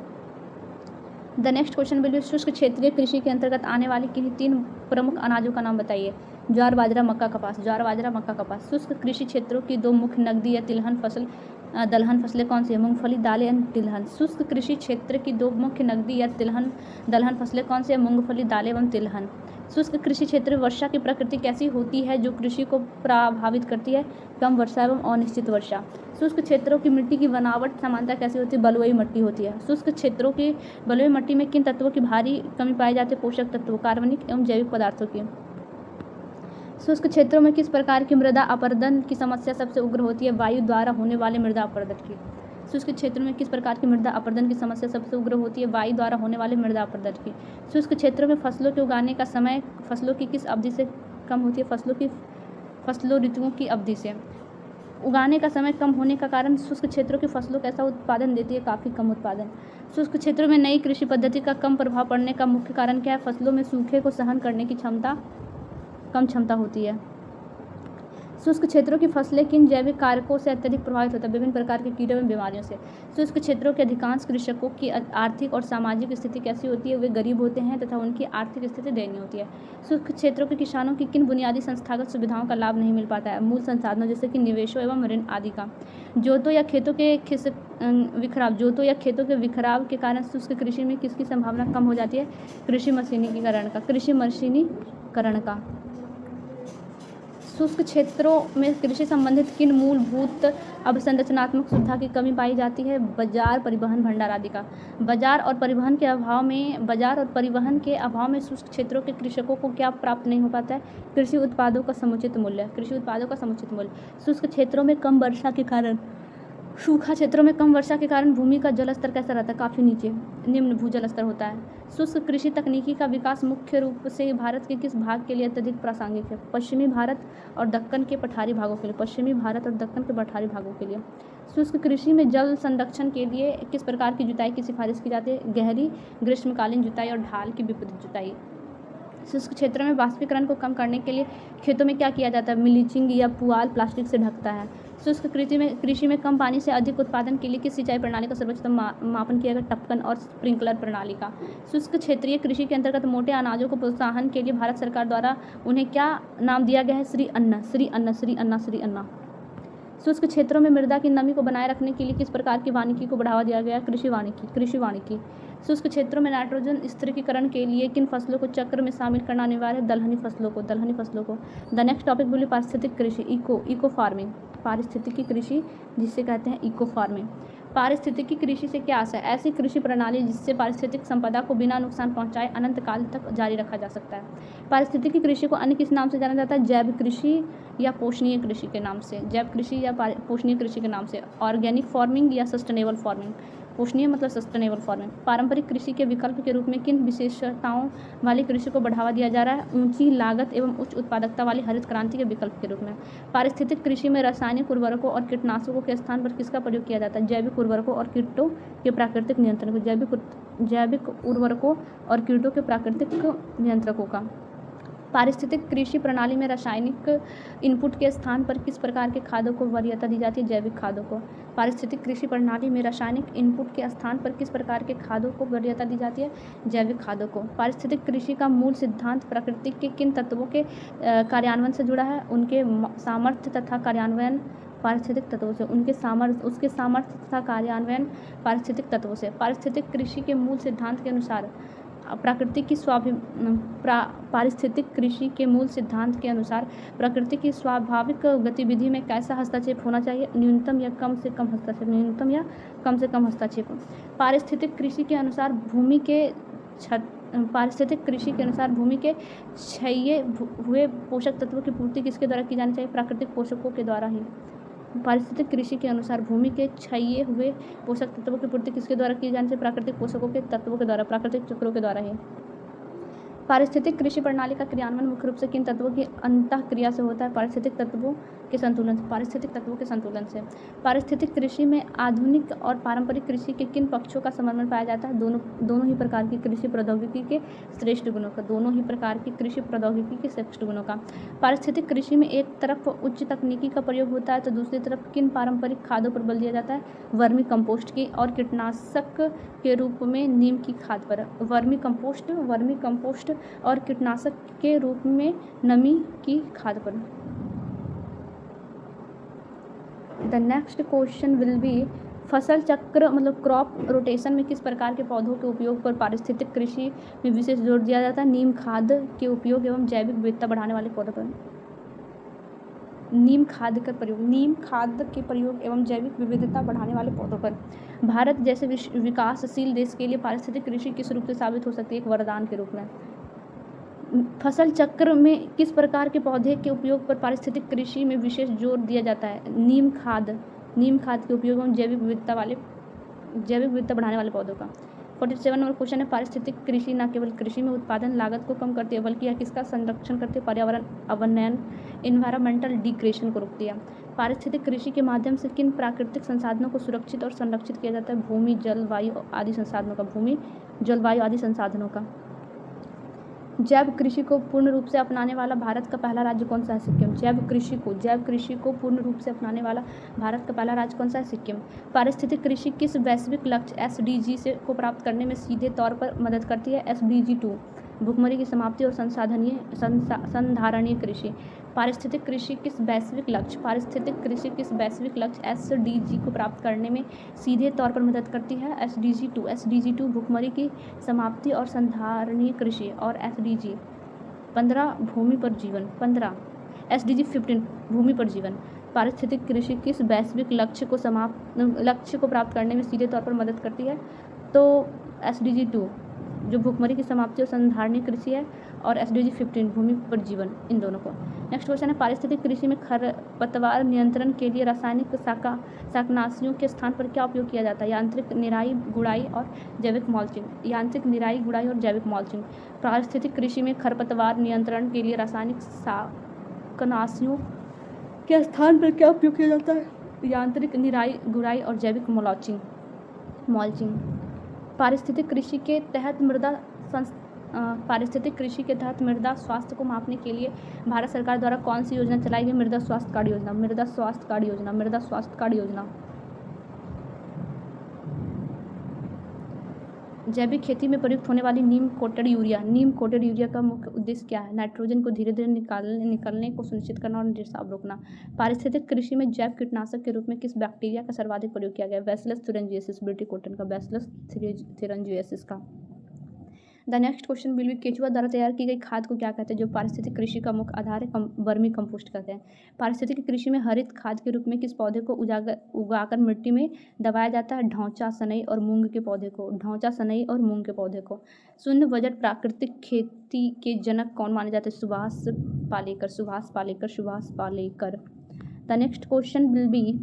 The next question will B, शुष्क क्षेत्रीय कृषि के अंतर्गत आने वाली किन्हीं 3 प्रमुख अनाजों का नाम बताइए। ज्वार बाजरा मक्का कपास, ज्वार बाजरा मक्का कपास। शुष्क कृषि क्षेत्रों की दो मुख्य नकदी या दलहन फसलें कौन सी है? मूंगफली, दालें एंड तिलहन। शुष्क कृषि क्षेत्र की दो मुख्य नकदी या दलहन फसलें कौन सी है? मूंगफली, दालें एवं तिलहन। शुष्क कृषि क्षेत्र में वर्षा की प्रकृति कैसी होती है जो कृषि को प्रभावित करती है? कम वर्षा एवं अनिश्चित वर्षा। शुष्क क्षेत्रों की मिट्टी की बनावट सामान्यतः कैसी होती है? बलुई मिट्टी होती है। शुष्क क्षेत्रों की बलुई मिट्टी में किन तत्वों की भारी कमी पाई जाती है? पोषक तत्वों, कार्बनिक एवं जैविक पदार्थों की। शुष्क क्षेत्रों में किस प्रकार की मृदा अपरदन की समस्या सबसे उग्र होती है? वायु द्वारा होने वाले मृदा अपरदन की। शुष्क क्षेत्रों में किस प्रकार की मृदा अपरदन की समस्या सबसे उग्र होती है? वायु द्वारा होने वाले मृदा अपरदन की। शुष्क क्षेत्रों में फसलों के उगाने का समय फसलों की किस अवधि से कम होती है? फसलों ऋतुओं की अवधि से। उगाने का समय कम होने का कारण शुष्क क्षेत्रों की फसलों कैसा उत्पादन देती है? काफ़ी कम उत्पादन। शुष्क क्षेत्रों में नई कृषि पद्धति का कम प्रभाव पड़ने का मुख्य कारण क्या है? फसलों में सूखे को सहन करने की कम क्षमता होती है। शुष्क क्षेत्रों की फसलें किन जैविक कारकों से अत्यधिक प्रभावित होता है? विभिन्न प्रकार के कीड़ों एवं बीमारियों से। शुष्क क्षेत्रों के अधिकांश कृषकों की आर्थिक और सामाजिक स्थिति कैसी होती है? वे गरीब होते हैं तथा उनकी आर्थिक स्थिति दयनीय होती है। शुष्क क्षेत्रों के किसानों की किन बुनियादी संस्थागत सुविधाओं का लाभ नहीं मिल पाता है? मूल संसाधनों जैसे कि निवेशों एवं ऋण आदि का। जोतों या खेतों के विखराव के कारण शुष्क कृषि में किसकी संभावना कम हो जाती है? कृषि मशीनीकरण का। शुष्क क्षेत्रों में कृषि संबंधित किन मूलभूत अवसंरचनात्मक सुविधा की कमी पाई जाती है? बाजार, परिवहन, भंडार आदि का। बाजार और परिवहन के अभाव में शुष्क क्षेत्रों के कृषकों को क्या प्राप्त नहीं हो पाता है? कृषि उत्पादों का समुचित मूल्य। शुष्क क्षेत्रों में कम वर्षा के कारण भूमि का जल स्तर कैसा रहता है? काफ़ी नीचे, निम्न भूजल स्तर होता है। शुष्क कृषि तकनीकी का विकास मुख्य रूप से भारत के किस भाग के लिए अत्यधिक प्रासंगिक है? पश्चिमी भारत और दक्कन के पठारी भागों के लिए। शुष्क कृषि में जल संरक्षण के लिए किस प्रकार की जुताई की सिफारिश की जाती है? गहरी ग्रीष्मकालीन जुताई और ढाल की विपरीत जुताई। शुष्क क्षेत्रों में वाष्पीकरण को कम करने के लिए खेतों में क्या किया जाता है? मिलीचिंग या पुआल प्लास्टिक से ढकता है। शुष्क कृषि में कम पानी से अधिक उत्पादन के लिए किस सिंचाई प्रणाली का सर्वोत्तम मापन किया गया? टपकन और स्प्रिंकलर प्रणाली का। शुष्क क्षेत्रीय कृषि के अंतर्गत मोटे अनाजों को प्रोत्साहन के लिए भारत सरकार द्वारा उन्हें क्या नाम दिया गया है? श्री अन्ना। शुष्क क्षेत्रों में मृदा की नमी को बनाए रखने के लिए किस प्रकार की वानिकी को बढ़ावा दिया गया? कृषि वानिकी। शुष्क क्षेत्रों में नाइट्रोजन स्थिरीकरण के लिए किन फसलों को चक्र में शामिल करना अनिवार्य है? दलहनी फसलों को। द नेक्स्ट टॉपिक बोली पारिस्थितिक कृषि, इको फार्मिंग। पारिस्थितिकी कृषि जिसे कहते हैं इको फार्मिंग। पारिस्थितिकी कृषि से क्या आशा है? ऐसी कृषि प्रणाली जिससे पारिस्थितिक संपदा को बिना नुकसान पहुंचाए अनंत काल तक जारी रखा जा सकता है। पारिस्थितिकी कृषि को अन्य किस नाम से जाना जाता है? जैव कृषि या पोषणीय कृषि के नाम से। ऑर्गेनिक फार्मिंग या सस्टेनेबल फार्मिंग। पोषणीय मतलब सस्टेनेबल फार्मिंग। पारंपरिक कृषि के विकल्प के रूप में किन विशेषताओं वाली कृषि को बढ़ावा दिया जा रहा है? ऊंची लागत एवं उच्च उत्पादकता वाली हरित क्रांति के विकल्प के रूप में। पारिस्थितिक कृषि में रासायनिक उर्वरकों और कीटनाशकों के स्थान पर किसका प्रयोग किया जाता है? जैविक उर्वरकों और कीटों के प्राकृतिक नियंत्रणों का। पारिस्थितिक कृषि प्रणाली में रासायनिक इनपुट के स्थान पर किस प्रकार के खादों को वरीयता दी जाती है? जैविक खादों को। पारिस्थितिक कृषि प्रणाली में रासायनिक इनपुट के स्थान पर किस प्रकार के खादों को वरीयता दी जाती है? जैविक खादों को। पारिस्थितिक कृषि का मूल सिद्धांत प्रकृति के किन तत्वों के कार्यान्वयन से जुड़ा है? उनके सामर्थ्य तथा कार्यान्वयन पारिस्थितिक तत्वों से। उसके सामर्थ्य तथा कार्यान्वयन पारिस्थितिक तत्वों से। पारिस्थितिक कृषि के मूल सिद्धांत के अनुसार पारिस्थितिक कृषि के मूल सिद्धांत के अनुसार प्रकृति की स्वाभाविक गतिविधि में कैसा हस्तक्षेप होना चाहिए? न्यूनतम या कम से कम हस्तक्षेप। पारिस्थितिक कृषि के अनुसार भूमि के क्षय हुए पोषक तत्वों की पूर्ति किसके द्वारा की जानी चाहिए? प्राकृतिक पोषकों के द्वारा ही। पारिस्थितिक कृषि के अनुसार भूमि के क्षय हुए पोषक तत्वों की पूर्ति किसके द्वारा की जानी चाहिए? प्राकृतिक पोषकों के तत्वों के द्वारा, प्राकृतिक चक्रों के द्वारा ही। पारिस्थितिक कृषि प्रणाली का क्रियान्वयन मुख्य रूप से किन तत्वों की अंतःक्रिया से होता है? पारिस्थितिक तत्वों के संतुलन से, पारिस्थितिक तत्वों के संतुलन से। पारिस्थितिक कृषि में आधुनिक और पारंपरिक कृषि के किन पक्षों का समन्वय पाया जाता है? दोनों ही प्रकार की कृषि प्रौद्योगिकी के श्रेष्ठ गुणों का, दोनों ही प्रकार की कृषि प्रौद्योगिकी के श्रेष्ठ गुणों का। पारिस्थितिक कृषि में एक तरफ उच्च तकनीकी का प्रयोग होता है तो दूसरी तरफ किन पारंपरिक खादों पर बल दिया जाता है? वर्मी कंपोस्ट की और कीटनाशक के रूप में नीम की खाद पर। वर्मी कंपोस्ट और कीटनाशक के रूप में नमी की खाद पर। The next question will B फसल चक्र मतलब क्रॉप रोटेशन में किस प्रकार के पौधों के उपयोग पर पारिस्थितिक कृषि में विशेष जोर दिया जाता है? नीम खाद के उपयोग एवं जैविक विविधता बढ़ाने वाले पौधों पर। नीम खाद के प्रयोग एवं जैविक विविधता बढ़ाने वाले पौधों पर। भारत जैसे विकासशील देश के लिए पारिस्थितिक कृषि किस रूप से साबित हो सकती है? एक वरदान के रूप में। फसल चक्र में किस प्रकार के पौधे के उपयोग पर पारिस्थितिक कृषि में विशेष जोर दिया जाता है? नीम खाद के उपयोग एवं जैविक विविधता बढ़ाने वाले पौधों का। 47 नंबर क्वेश्चन है, पारिस्थितिक कृषि न केवल कृषि में उत्पादन लागत को कम करती है बल्कि यह किसका संरक्षण करती है? पर्यावरण अवनयन, इन्वायरमेंटल डिग्रेडेशन को रोकती है। पारिस्थितिक कृषि के माध्यम से किन प्राकृतिक संसाधनों को सुरक्षित और संरक्षित किया जाता है? भूमि, जल, वायु आदि संसाधनों का। जैव कृषि को पूर्ण रूप से अपनाने वाला भारत का पहला राज्य कौन सा है? सिक्किम। जैव कृषि को पूर्ण रूप से अपनाने वाला भारत का पहला राज्य कौन सा है? सिक्किम। पारिस्थितिक कृषि किस वैश्विक लक्ष्य SDG को प्राप्त करने में सीधे तौर पर मदद करती है? SDG 2 भूखमरी की समाप्ति और संधारणीय कृषि। पारिस्थितिक कृषि किस वैश्विक लक्ष्य SDG को प्राप्त करने में सीधे तौर पर मदद करती है? SDG 2 भूखमरी की समाप्ति और संधारणीय कृषि। और SDG 15 भूमि पर जीवन। SDG 15 भूमि पर जीवन। पारिस्थितिक कृषि किस वैश्विक लक्ष्य को प्राप्त करने में सीधे तौर पर मदद करती है? तो SDG 2 जो भूखमरी की समाप्ति और संधारणीय कृषि है, और SDG 15 भूमि पर जीवन, इन दोनों को। नेक्स्ट क्वेश्चन है, पारिस्थितिक कृषि में खरपतवार नियंत्रण के लिए रासायनिक शाकनाशियों के स्थान पर क्या उपयोग किया जाता है? यांत्रिक निराई गुड़ाई और जैविक मल्चिंग। पारिस्थितिक कृषि में खरपतवार नियंत्रण के लिए रासायनिक शाकनाशियों के स्थान पर क्या उपयोग किया जाता है? यांत्रिक निराई गुड़ाई और जैविक मल्चिंग। पारिस्थितिक कृषि के तहत मृदा स्वास्थ्य को मापने के लिए भारत सरकार द्वारा कौन सी योजना चलाई गई? मृदा स्वास्थ्य कार्ड योजना। जैविक खेती में प्रयुक्त होने वाली नीम कोटेड यूरिया का मुख्य उद्देश्य क्या है? नाइट्रोजन को धीरे धीरे निकलने को सुनिश्चित करना और रिसाव रोकना। पारिस्थितिक कृषि में जैव कीटनाशक के रूप में किस बैक्टीरिया का सर्वाधिक प्रयोग किया गया? बैसिलस thuringiensis ब्रिटी कॉटन का, बैसिलस thuringiensis का। The next question will B केचुआ द्वारा तैयार की गई खाद को क्या कहते हैं? जो पारिस्थितिक कृषि का मुख्य आधार है, वर्मी कंपोस्ट कहते हैं। पारिस्थितिक कृषि में हरित खाद के रूप में किस पौधे को उगाकर मिट्टी में दबाया जाता है? ढौंचा, सनई और मूंग के पौधे को। शून्य बजट प्राकृतिक खेती के जनक कौन माने जाते हैं? Subhash Palekar. The next question will B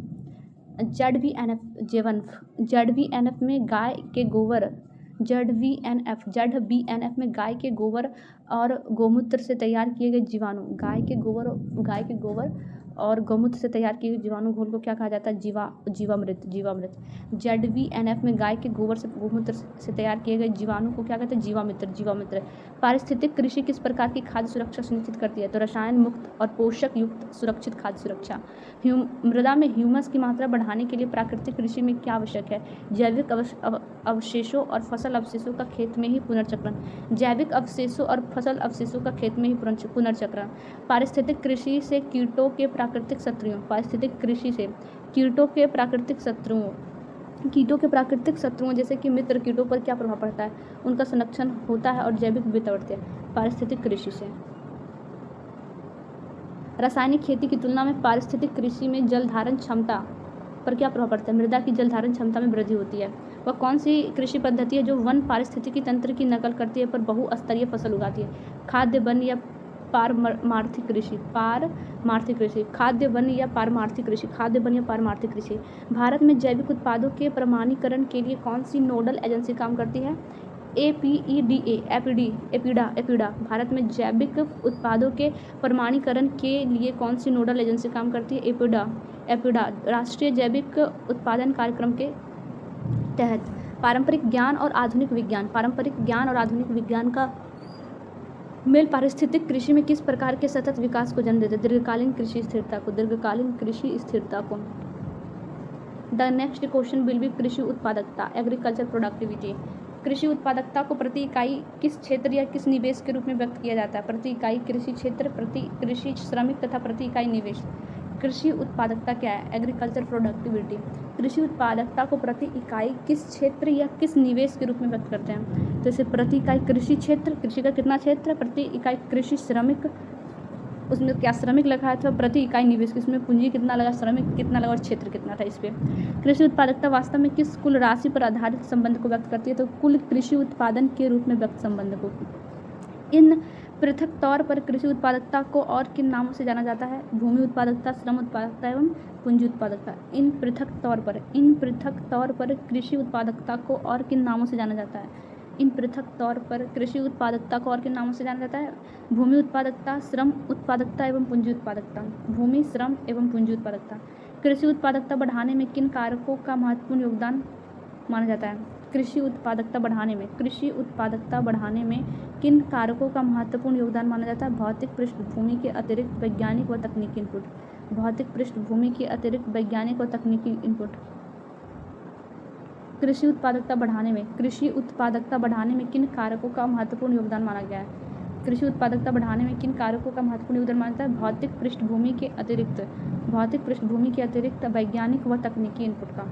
ZBNF में गाय के गोबर ZBNF में गाय के गोबर और गौमूत्र से तैयार किए गए जीवाणु, गाय के गोबर और गौमूत्र से तैयार किए गए जीवाणु घोल को क्या कहा जाता है? जीवामृत। ZBNF में गाय के गोबर से गौमूत्र से तैयार किए गए जीवाणु को क्या कहते हैं? जीवामित्र। पारिस्थितिक कृषि किस प्रकार की खाद्य सुरक्षा सुनिश्चित करती है? तो रसायन मुक्त और पोषक युक्त सुरक्षित खाद्य सुरक्षा। मृदा में ह्यूमस की मात्रा बढ़ाने के लिए प्राकृतिक कृषि में क्या आवश्यक है? जैविक अवशेषों और फसल अवशेषों का खेत में ही पुनर्चक्रण। पारिस्थितिक कृषि से कीटों के प्राकृतिक शत्रुओं जैसे कि मित्र कीटों पर क्या प्रभाव पड़ता है? उनका संरक्षण होता है और जैविक विविधता बढ़ती है पारिस्थितिक कृषि से। रासायनिक खेती की तुलना में पारिस्थितिक कृषि में जल धारण क्षमता पर क्या प्रभाव पड़ता है? मृदा की जल धारण क्षमता में वृद्धि होती है। वह कौन सी कृषि पद्धति है जो वन पारिस्थितिकी तंत्र की नकल करती है पर बहुस्तरीय फसल उगाती है? खाद्य वन या पारमार्थिक कृषि। भारत में जैविक उत्पादों के प्रमाणीकरण के लिए कौन सी नोडल एजेंसी काम करती है? एपीडा भारत में जैविक उत्पादों के प्रमाणीकरण के लिए कौन सी नोडल एजेंसी काम करती है? एपीडा राष्ट्रीय जैविक उत्पादन कार्यक्रम के तहत। पारंपरिक ज्ञान और आधुनिक विज्ञान का मेल पारिस्थितिक कृषि में किस प्रकार के सतत विकास को जन्म देते? दीर्घकालीन कृषि स्थिरता को। The next question will be कृषि उत्पादकता, एग्रीकल्चर प्रोडक्टिविटी। कृषि उत्पादकता को प्रति इकाई किस क्षेत्र या किस निवेश के रूप में व्यक्त किया जाता है? प्रति इकाई कृषि क्षेत्र, प्रति कृषि श्रमिक तथा प्रति इकाई निवेश। कृषि उत्पादकता क्या है? Agriculture productivity. कृषि उत्पादकता को प्रति इकाई किस क्षेत्र या किस निवेश के रूप में व्यक्त करते हैं? तो इसे प्रति इकाई कृषि क्षेत्र, कृषि का कितना क्षेत्र, प्रति इकाई कृषि श्रमिक, उसमें क्या श्रमिक लगा है, अथवा प्रति इकाई निवेश, किसमें पूंजी कितना लगा, श्रमिक कितना लगा और क्षेत्र कितना था। इस पर कृषि उत्पादकता वास्तव में किस कुल राशि पर आधारित संबंध को व्यक्त करती है? तो कुल कृषि उत्पादन के रूप में व्यक्त संबंध को। इन पृथक तौर पर कृषि उत्पादकता को और किन नामों से जाना जाता है? भूमि उत्पादकता, श्रम उत्पादकता एवं पूंजी उत्पादकता। इन पृथक तौर पर कृषि उत्पादकता को और किन नामों से जाना जाता है? इन पृथक तौर पर कृषि उत्पादकता को और किन नामों से जाना जाता है? भूमि उत्पादकता, श्रम उत्पादकता एवं पूंजी उत्पादकता। भूमि, श्रम एवं पूंजी उत्पादकता। कृषि उत्पादकता बढ़ाने में किन कारकों का महत्वपूर्ण योगदान माना जाता है? कृषि उत्पादकता बढ़ाने में किन कारकों का महत्वपूर्ण योगदान माना जाता है? भौतिक पृष्ठभूमि के अतिरिक्त वैज्ञानिक व तकनीकी इनपुट। कृषि उत्पादकता बढ़ाने में किन कारकों का महत्वपूर्ण योगदान माना गया है? कृषि उत्पादकता बढ़ाने में किन कारकों का महत्वपूर्ण योगदान माना जाता है? भौतिक पृष्ठभूमि के अतिरिक्त वैज्ञानिक व तकनीकी इनपुट का।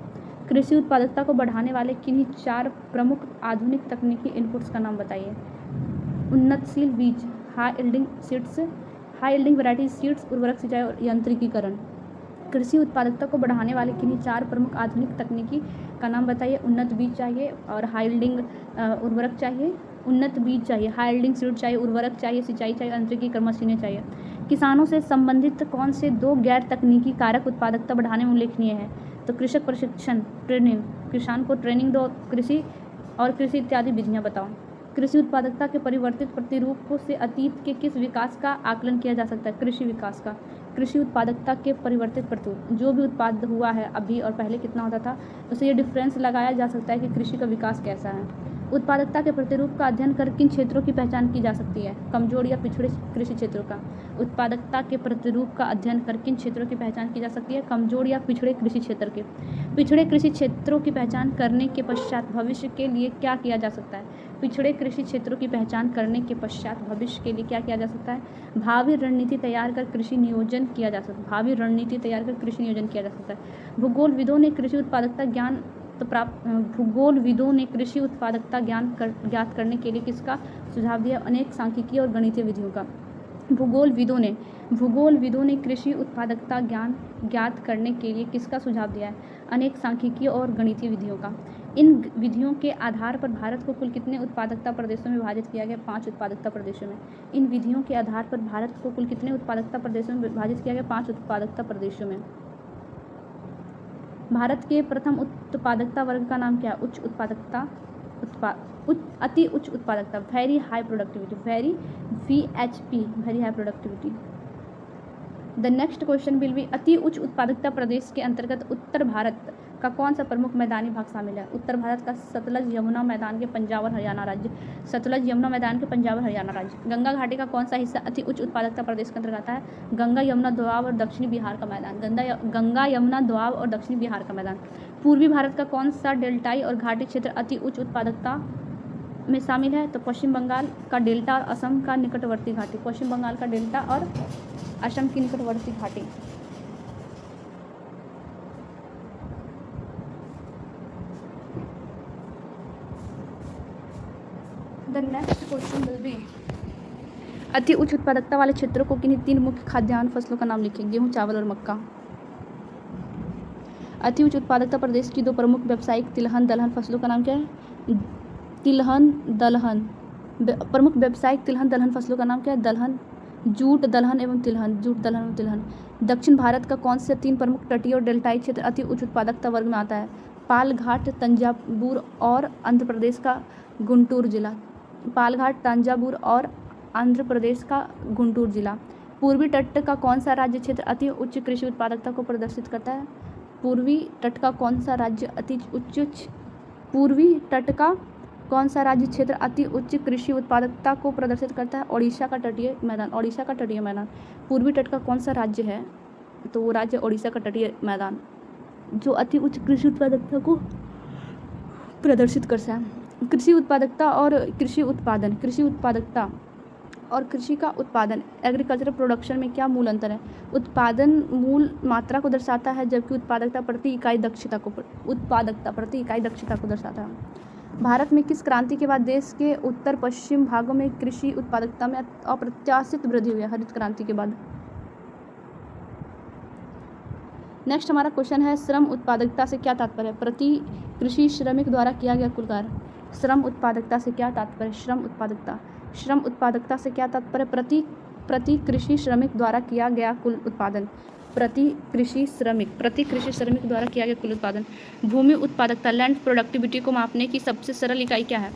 कृषि उत्पादकता को बढ़ाने वाले किन्हीं 4 प्रमुख आधुनिक तकनीकी इनपुट्स का नाम बताइए। उन्नतशील बीज, हाई यील्डिंग वैरायटी सीड्स, उर्वरक सिंचाई और यांत्रिकीकरण। कृषि उत्पादकता को बढ़ाने वाले किन्हीं 4 प्रमुख आधुनिक तकनीकी का नाम बताइए। उन्नत बीज चाहिए और हाई यील्डिंग उर्वरक चाहिए। उन्नत बीज चाहिए, हाई यील्डिंग सीड चाहिए, उर्वरक चाहिए, सिंचाई चाहिए, यांत्रिकीकरण मशीनें चाहिए। किसानों से संबंधित कौन से 2 गैर तकनीकी कारक उत्पादकता बढ़ाने में उल्लेखनीय है? तो कृषक प्रशिक्षण, ट्रेनिंग, किसान को ट्रेनिंग दो, कृषि इत्यादि विधियाँ बताओ। कृषि उत्पादकता के परिवर्तित प्रतिरूप से अतीत के किस विकास का आकलन किया जा सकता है? कृषि विकास का। कृषि उत्पादकता के परिवर्तित प्रतिरूप, जो भी उत्पाद हुआ है अभी और पहले कितना होता था, उसे ये डिफरेंस लगाया जा सकता है कि कृषि का विकास कैसा है। उत्पादकता के प्रतिरूप का अध्ययन कर किन क्षेत्रों की पहचान की जा सकती है? कमजोर या पिछड़े कृषि क्षेत्रों का। उत्पादकता के प्रतिरूप का अध्ययन कर किन क्षेत्रों की पहचान की जा सकती है? कमजोर या पिछड़े कृषि क्षेत्र के। पिछड़े कृषि क्षेत्रों की पहचान करने के पश्चात भविष्य के लिए क्या किया जा सकता है? पिछड़े कृषि क्षेत्रों की पहचान करने के पश्चात भविष्य के लिए क्या किया जा सकता है? भावी रणनीति तैयार कर कृषि नियोजन किया जा सकता है। भूगोलविदों ने कृषि उत्पादकता ज्ञात करने के लिए किसका सुझाव दिया? अनेक सांख्यिकीय और गणितीय विधियों का। भूगोलविदों ने कृषि उत्पादकता ज्ञात करने के लिए किसका सुझाव दिया है? अनेक सांख्यिकीय और गणितीय विधियों का। इन विधियों के आधार पर भारत को कुल कितने उत्पादकता प्रदेशों में विभाजित किया गया? 5 उत्पादकता प्रदेशों में। इन विधियों के आधार पर भारत को कुल कितने उत्पादकता प्रदेशों में विभाजित किया गया? 5 उत्पादकता प्रदेशों में। भारत के प्रथम उत्पादकता वर्ग का नाम क्या है? अति उच्च उत्पादकता, very high productivity. The next question will be अति उच्च उत्पादकता प्रदेश के अंतर्गत उत्तर भारत का कौन सा प्रमुख मैदानी भाग शामिल है? उत्तर भारत का सतलज यमुना मैदान के पंजाब और हरियाणा राज्य। गंगा घाटी का कौन सा हिस्सा अति उच्च उत्पादकता प्रदेश के अंतर्गत आता है? गंगा यमुना दोआब और दक्षिणी बिहार का मैदान। पूर्वी भारत का कौन सा डेल्टाई और घाटी क्षेत्र अति उच्च उत्पादकता में शामिल है? तो पश्चिम बंगाल का डेल्टा और असम का निकटवर्ती घाटी। The next question will be अति उच्च उत्पादकता वाले क्षेत्रों को किन्हीं 3 मुख्य खाद्यान्न फसलों का नाम लिखिए। गेहूं, चावल और मक्का। अति उच्च उत्पादकता प्रदेश की 2 प्रमुख व्यावसायिक तिलहन दलहन फसलों का नाम क्या है? प्रमुख व्यावसायिक तिलहन दलहन फसलों का नाम क्या है? दलहन, जूट दलहन एवं तिलहन। दक्षिण भारत का कौन से 3 प्रमुख तटीय और डेल्टाई क्षेत्र अति उच्च उत्पादकता वर्ग में आता है? पाल घाट, तंजावुर और आंध्र प्रदेश का गुंटूर जिला। पालघाट, तंजावुर और आंध्र प्रदेश का गुंटूर जिला। पूर्वी तट का कौन सा राज्य क्षेत्र अति उच्च कृषि उत्पादकता को प्रदर्शित करता है? पूर्वी तट का कौन सा राज्य पूर्वी तट का कौन सा राज्य क्षेत्र अति उच्च कृषि उत्पादकता को प्रदर्शित करता है? ओडिशा का तटीय मैदान। ओडिशा का तटीय मैदान। पूर्वी तट का कौन सा राज्य है? तो वो राज्य ओडिशा का तटीय मैदान जो अति उच्च कृषि उत्पादकता को प्रदर्शित करता है। कृषि उत्पादकता और कृषि उत्पादन। कृषि उत्पादकता और कृषि का उत्पादन, एग्रीकल्चरल प्रोडक्शन में क्या मूल अंतर है? उत्पादन मूल मात्रा को दर्शाता है, जबकि उत्पादकता प्रति इकाई दक्षता को दर्शाता है। भारत में किस क्रांति के बाद देश के उत्तर पश्चिम भागों में कृषि उत्पादकता में अप्रत्याशित वृद्धि हुई है? हरित क्रांति के बाद। नेक्स्ट हमारा क्वेश्चन है, श्रम उत्पादकता से क्या तात्पर्य है? प्रति कृषि श्रमिक द्वारा किया गया कुल कार्य। श्रम उत्पादकता से क्या तात्पर्य? श्रम उत्पादकता से क्या तात्पर्य? प्रति कृषि श्रमिक द्वारा किया गया कुल उत्पादन। प्रति कृषि श्रमिक द्वारा किया गया कुल उत्पादन। भूमि उत्पादकता, लैंड प्रोडक्टिविटी को मापने की सबसे सरल इकाई क्या है?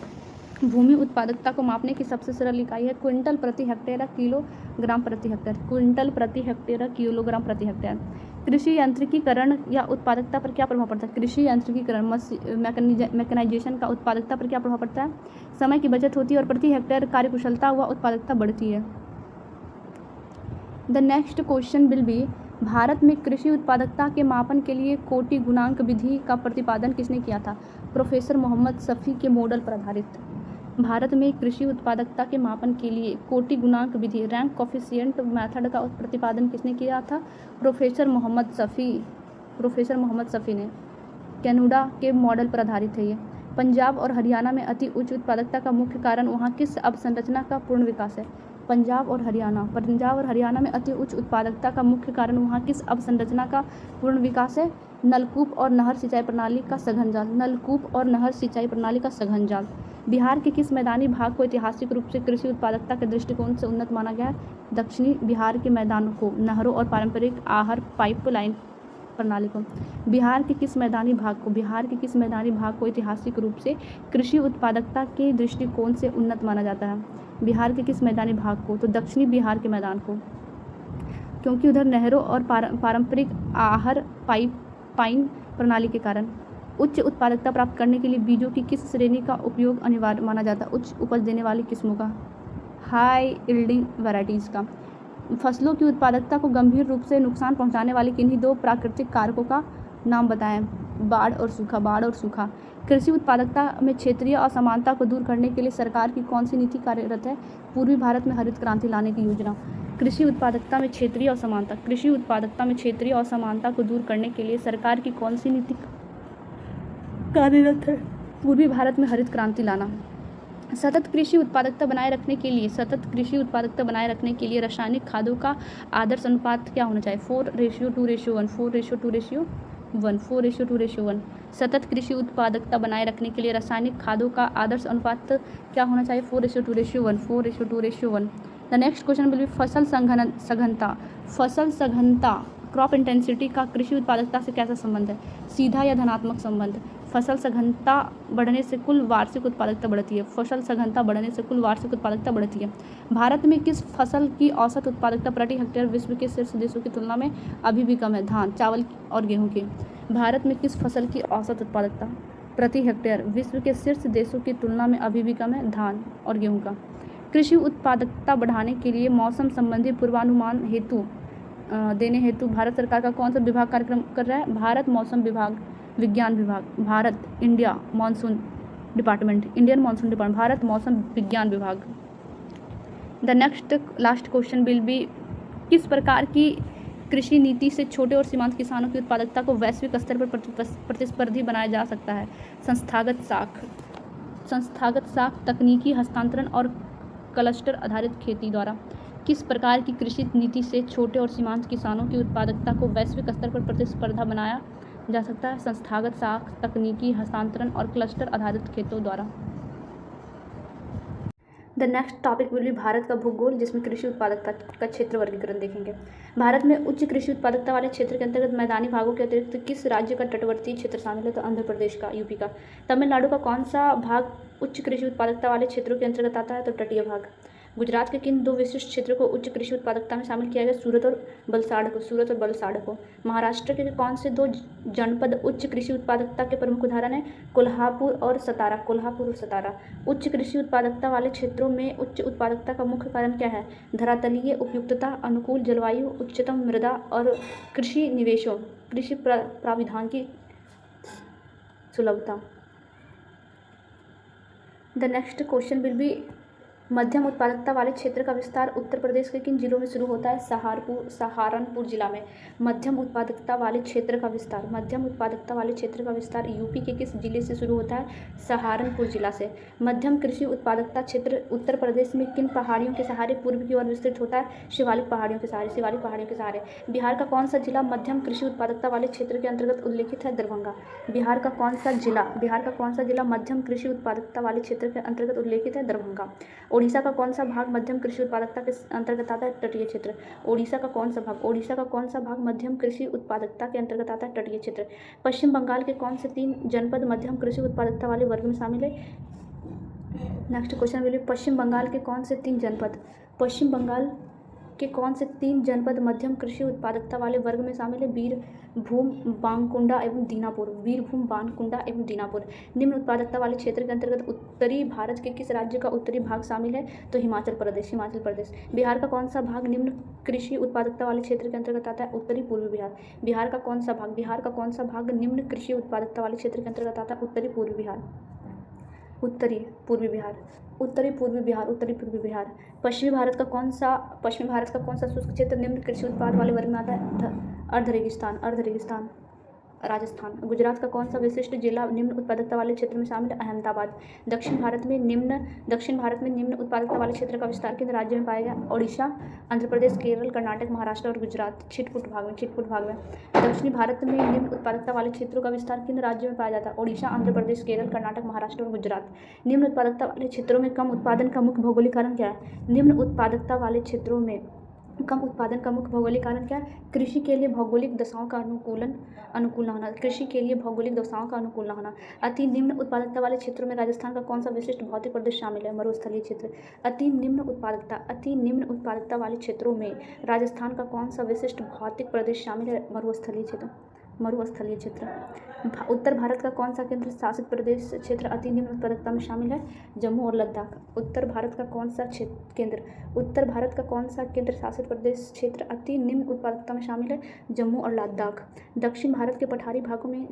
भूमि उत्पादकता को मापने की सबसे सरल इकाई है क्विंटल प्रति हेक्टेयर या किलोग्राम प्रति हेक्टेयर। क्विंटल प्रति हेक्टेयर या किलोग्राम प्रति हेक्टेयर। कृषि यांत्रिकीकरण या उत्पादकता पर क्या प्रभाव पड़ता है? कृषि यांत्रिकीकरण मैकेनाइजेशन का उत्पादकता पर क्या प्रभाव पड़ता है? समय की बचत होती है और प्रति हेक्टेयर कार्यकुशलता व उत्पादकता बढ़ती है। The next question will B, Bharat में कृषि उत्पादकता के मापन के लिए कोटि गुणांक विधि का प्रतिपादन किसने किया था? प्रोफेसर मोहम्मद शफी के मॉडल पर आधारित। भारत में कृषि उत्पादकता के मापन के लिए कोटि गुणांक विधि, रैंक कोफिशिएंट मेथड का प्रतिपादन किसने किया था? प्रोफेसर मोहम्मद शफी ने। कनाडा के मॉडल पर आधारित है ये। पंजाब और हरियाणा में अति उच्च उत्पादकता का मुख्य कारण वहाँ किस अवसंरचना का पूर्ण विकास है? पंजाब और हरियाणा में अति उच्च उत्पादकता का मुख्य कारण वहाँ किस अवसंरचना का पूर्ण विकास है? नलकूप और नहर सिंचाई प्रणाली का सघन जाल। बिहार के किस मैदानी भाग को ऐतिहासिक रूप से कृषि उत्पादकता के दृष्टिकोण से उन्नत माना गया है? दक्षिणी बिहार के मैदानों को, नहरों और पारंपरिक आहर पाइपलाइन प्रणाली को। बिहार के किस मैदानी भाग को ऐतिहासिक रूप से कृषि उत्पादकता के दृष्टिकोण से उन्नत माना जाता है? बिहार के किस मैदानी भाग को? तो दक्षिणी बिहार के मैदान को, क्योंकि उधर नहरों और पारंपरिक आहर पाइपलाइन प्रणाली के कारण। उच्च उत्पादकता प्राप्त करने के लिए बीजों की किस श्रेणी का उपयोग अनिवार्य माना जाता है? उच्च उपज देने वाली किस्मों का, हाई यील्डिंग वैरायटीज़ का। फसलों की उत्पादकता को गंभीर रूप से नुकसान पहुंचाने वाले किन्हीं दो प्राकृतिक कारकों का नाम बताएं? बाढ़ और सूखा। कृषि उत्पादकता में क्षेत्रीय असमानता को दूर करने के लिए सरकार की कौन सी नीति कार्यरत है? पूर्वी भारत में हरित क्रांति लाने की योजना। कृषि उत्पादकता में क्षेत्रीय असमानता को दूर करने के लिए सरकार की कौन सी नीति कार्यरत है? पूर्वी भारत में हरित क्रांति लाना। सतत कृषि उत्पादकता बनाए रखने के लिए रासायनिक खादों का आदर्श अनुपात क्या होना चाहिए? 4:2:1। सतत कृषि उत्पादकता बनाए रखने के लिए रासायनिक खादों का आदर्श अनुपात क्या होना चाहिए? 4:2:1। The next question will B, फसल सघनता क्रॉप इंटेंसिटी का कृषि उत्पादकता से कैसा संबंध है? सीधा या धनात्मक संबंध। फसल सघनता बढ़ने से कुल वार्षिक उत्पादकता बढ़ती है। भारत में किस फसल की औसत उत्पादकता प्रति हेक्टेयर विश्व के शीर्ष देशों की तुलना में अभी भी कम है? धान, चावल और गेहूं की। भारत में किस फसल की औसत उत्पादकता प्रति हेक्टेयर विश्व के शीर्ष देशों की तुलना में अभी भी कम है? धान और गेहूं का। कृषि उत्पादकता बढ़ाने के लिए मौसम संबंधी पूर्वानुमान देने हेतु भारत सरकार का कौन सा विभाग कार्यक्रम कर रहा है? भारत मौसम विज्ञान विभाग। Indian monsoon department. भारत मौसम विज्ञान विभाग। The next last question will B, किस प्रकार की कृषि नीति से छोटे और सीमांत किसानों की उत्पादकता को वैश्विक स्तर पर प्रतिस्पर्धी बनाया जा सकता है? संस्थागत साख, तकनीकी हस्तांतरण और क्लस्टर आधारित खेती द्वारा। किस प्रकार की कृषि नीति से छोटे और सीमांत किसानों की उत्पादकता को वैश्विक स्तर पर प्रतिस्पर्धा बनाया जा सकता है? संस्थागत साख, तकनीकी हस्तांतरण और क्लस्टर आधारित खेतों द्वारा। The next topic will be Bharat का भूगोल, जिसमें कृषि उत्पादकता का क्षेत्र वर्गीकरण देखेंगे। भारत में उच्च कृषि उत्पादकता वाले क्षेत्र के अंतर्गत मैदानी भागों के अतिरिक्त किस राज्य का तटवर्ती क्षेत्र शामिल है? तो आंध्र प्रदेश का, यूपी का। तमिलनाडु का कौन सा भाग उच्च कृषि उत्पादकता वाले क्षेत्रों के अंतर्गत आता है? तो तटीय भाग। गुजरात के किन दो विशिष्ट क्षेत्रों को उच्च कृषि उत्पादकता में शामिल किया गया? सूरत और वलसाड़ को। महाराष्ट्र के कौन से दो जनपद उच्च कृषि उत्पादकता के प्रमुख उदाहरण हैं? कोल्हापुर और सतारा। उच्च कृषि उत्पादकता वाले क्षेत्रों में उच्च उत्पादकता का मुख्य कारण क्या है? धरातलीय उपयुक्तता, अनुकूल जलवायु, उच्चतम मृदा और कृषि निवेशों, कृषि प्राविधान की सुलभता। The next question will B मध्यम उत्पादकता वाले क्षेत्र का विस्तार उत्तर प्रदेश के किन जिलों में शुरू होता है? सहारनपुर जिला में। मध्यम उत्पादकता वाले क्षेत्र का विस्तार यूपी के किस जिले से शुरू होता है? सहारनपुर जिला से। मध्यम कृषि उत्पादकता क्षेत्र उत्तर प्रदेश में किन पहाड़ियों के सहारे पूर्व की ओर विस्तृत होता है? शिवालिक पहाड़ियों के सहारे। बिहार का कौन सा जिला मध्यम कृषि उत्पादकता वाले क्षेत्र के अंतर्गत उल्लेखित है? दरभंगा। बिहार का कौन सा जिला मध्यम कृषि उत्पादकता वाले क्षेत्र के अंतर्गत उल्लेखित है? दरभंगा। ओडिशा का कौन सा भाग मध्यम कृषि उत्पादकता के अंतर्गत आता है? तटीय क्षेत्र। ओडिशा का कौन सा भाग मध्यम कृषि उत्पादकता के अंतर्गत आता है? तटीय क्षेत्र। पश्चिम बंगाल के कौन से 3 जनपद मध्यम कृषि उत्पादकता वाले वर्ग में शामिल है? नेक्स्ट क्वेश्चन विल बी पश्चिम बंगाल के कौन से 3 जनपद मध्यम कृषि उत्पादकता वाले वर्ग में शामिल है? बीरभूम, बांकुंडा एवं दीनापुर। निम्न उत्पादकता वाले क्षेत्र के अंतर्गत उत्तरी भारत के किस राज्य का उत्तरी भाग शामिल है? तो हिमाचल प्रदेश। बिहार का कौन सा भाग निम्न कृषि उत्पादकता वाले क्षेत्र के अंतर्गत आता है? उत्तरी पूर्वी बिहार। बिहार का कौन सा भाग निम्न कृषि उत्पादकता वाले क्षेत्र के अंतर्गत आता है? उत्तरी पूर्वी बिहार। पश्चिमी भारत का कौन सा शुष्क क्षेत्र निम्न कृषि उत्पाद वाले वर्ग में आता है? अर्ध रेगिस्तान, राजस्थान। गुजरात का कौन सा विशिष्ट जिला निम्न उत्पादकता वाले क्षेत्र में शामिल है? अहमदाबाद। दक्षिण भारत में निम्न उत्पादकता वाले क्षेत्र का विस्तार किन राज्यों में पाया गया? ओडिशा, आंध्र प्रदेश, केरल, कर्नाटक, महाराष्ट्र और गुजरात। छिटपुट भाग में। दक्षिणी भारत में निम्न उत्पादकता वाले क्षेत्रों का विस्तार किन राज्यों में पाया जाता है? ओडिशा, आंध्र प्रदेश, केरल, कर्नाटक, महाराष्ट्र और गुजरात। निम्न उत्पादकता वाले क्षेत्रों में कम उत्पादन का मुख्य भौगोलिक कारण क्या है? कृषि के लिए भौगोलिक दशाओं का अनुकूल न होना। अति निम्न उत्पादकता वाले क्षेत्रों में राजस्थान का कौन सा विशिष्ट भौतिक प्रदेश शामिल है? मरुस्थलीय क्षेत्र। अति निम्न उत्पादकता वाले क्षेत्रों में राजस्थान का कौन सा विशिष्ट भौतिक प्रदेश शामिल है? मरुस्थलीय क्षेत्र। उत्तर भारत का कौन सा केंद्र शासित प्रदेश क्षेत्र अति निम्न उत्पादकता में शामिल है? जम्मू और लद्दाख। उत्तर भारत का कौन सा केंद्र शासित प्रदेश क्षेत्र अति निम्न उत्पादकता में शामिल है? जम्मू और लद्दाख। दक्षिण भारत के पठारी भागों में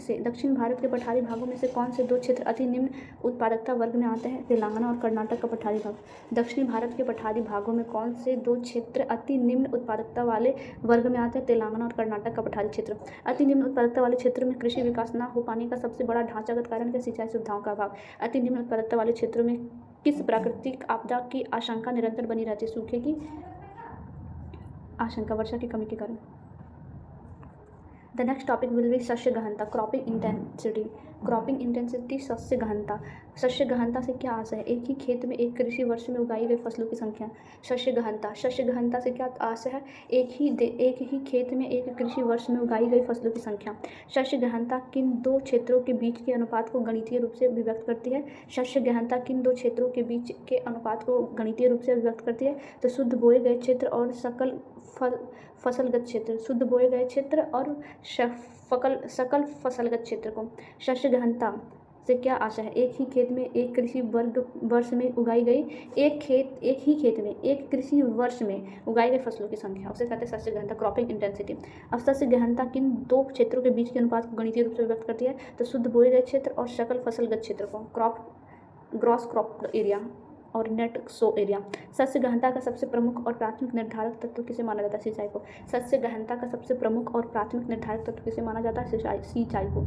से कौन से 2 क्षेत्र अति निम्न उत्पादकता वर्ग में आते हैं? तेलंगाना और कर्नाटक का पठारी भाग। दक्षिण भारत के पठारी भागों में कौन से 2 क्षेत्र अति निम्न उत्पादकता वाले वर्ग में आते हैं? तेलंगाना और कर्नाटक का पठारी क्षेत्र। अति निम्न उत्पादकता वाले क्षेत्र में कृषि विकास न हो पाने का सबसे बड़ा ढांचागत कारण क्या? सिंचाई सुविधाओं का अभाव। अति निम्न उत्पादकता वाले क्षेत्रों में किस प्राकृतिक आपदा की आशंका निरंतर बनी रहती है? सूखे की आशंका, वर्षा की कमी के कारण। The next topic will be शस्य गहनता, क्रॉपिंग इंटेंसिटी, शस्य गहनता से क्या आशय है? एक ही खेत में एक कृषि वर्ष में उगाई गई फसलों की संख्या। शस्य गहनता से क्या आशय है? एक ही खेत में एक कृषि वर्ष में उगाई गई फसलों की संख्या। शस्य गहनता किन 2 क्षेत्रों के बीच के अनुपात को गणितीय रूप से अभिव्यक्त करती है? तो शुद्ध बोए गए क्षेत्र और सकल फसलगत क्षेत्र को। शस्य गहनता से क्या आशा है? एक ही खेत में एक कृषि वर्ष में उगाई गई फसलों की संख्या, उसे कहते हैं शस्य गहनता, क्रॉपिंग इंटेंसिटी। अब शस्य गहनता किन 2 क्षेत्रों के बीच के अनुपात को गणितीय रूप से व्यक्त करती है? तो शुद्ध बोए गए क्षेत्र और सकल फसलगत क्षेत्र को। ग्रॉस क्रॉप एरिया और नेट सो एरिया। शस्य गहनता का सबसे प्रमुख और प्राथमिक निर्धारक तत्व किसे माना जाता है? सिंचाई को। शस्य गहनता का सबसे प्रमुख और प्राथमिक निर्धारक तत्व किसे माना जाता है? सिंचाई को।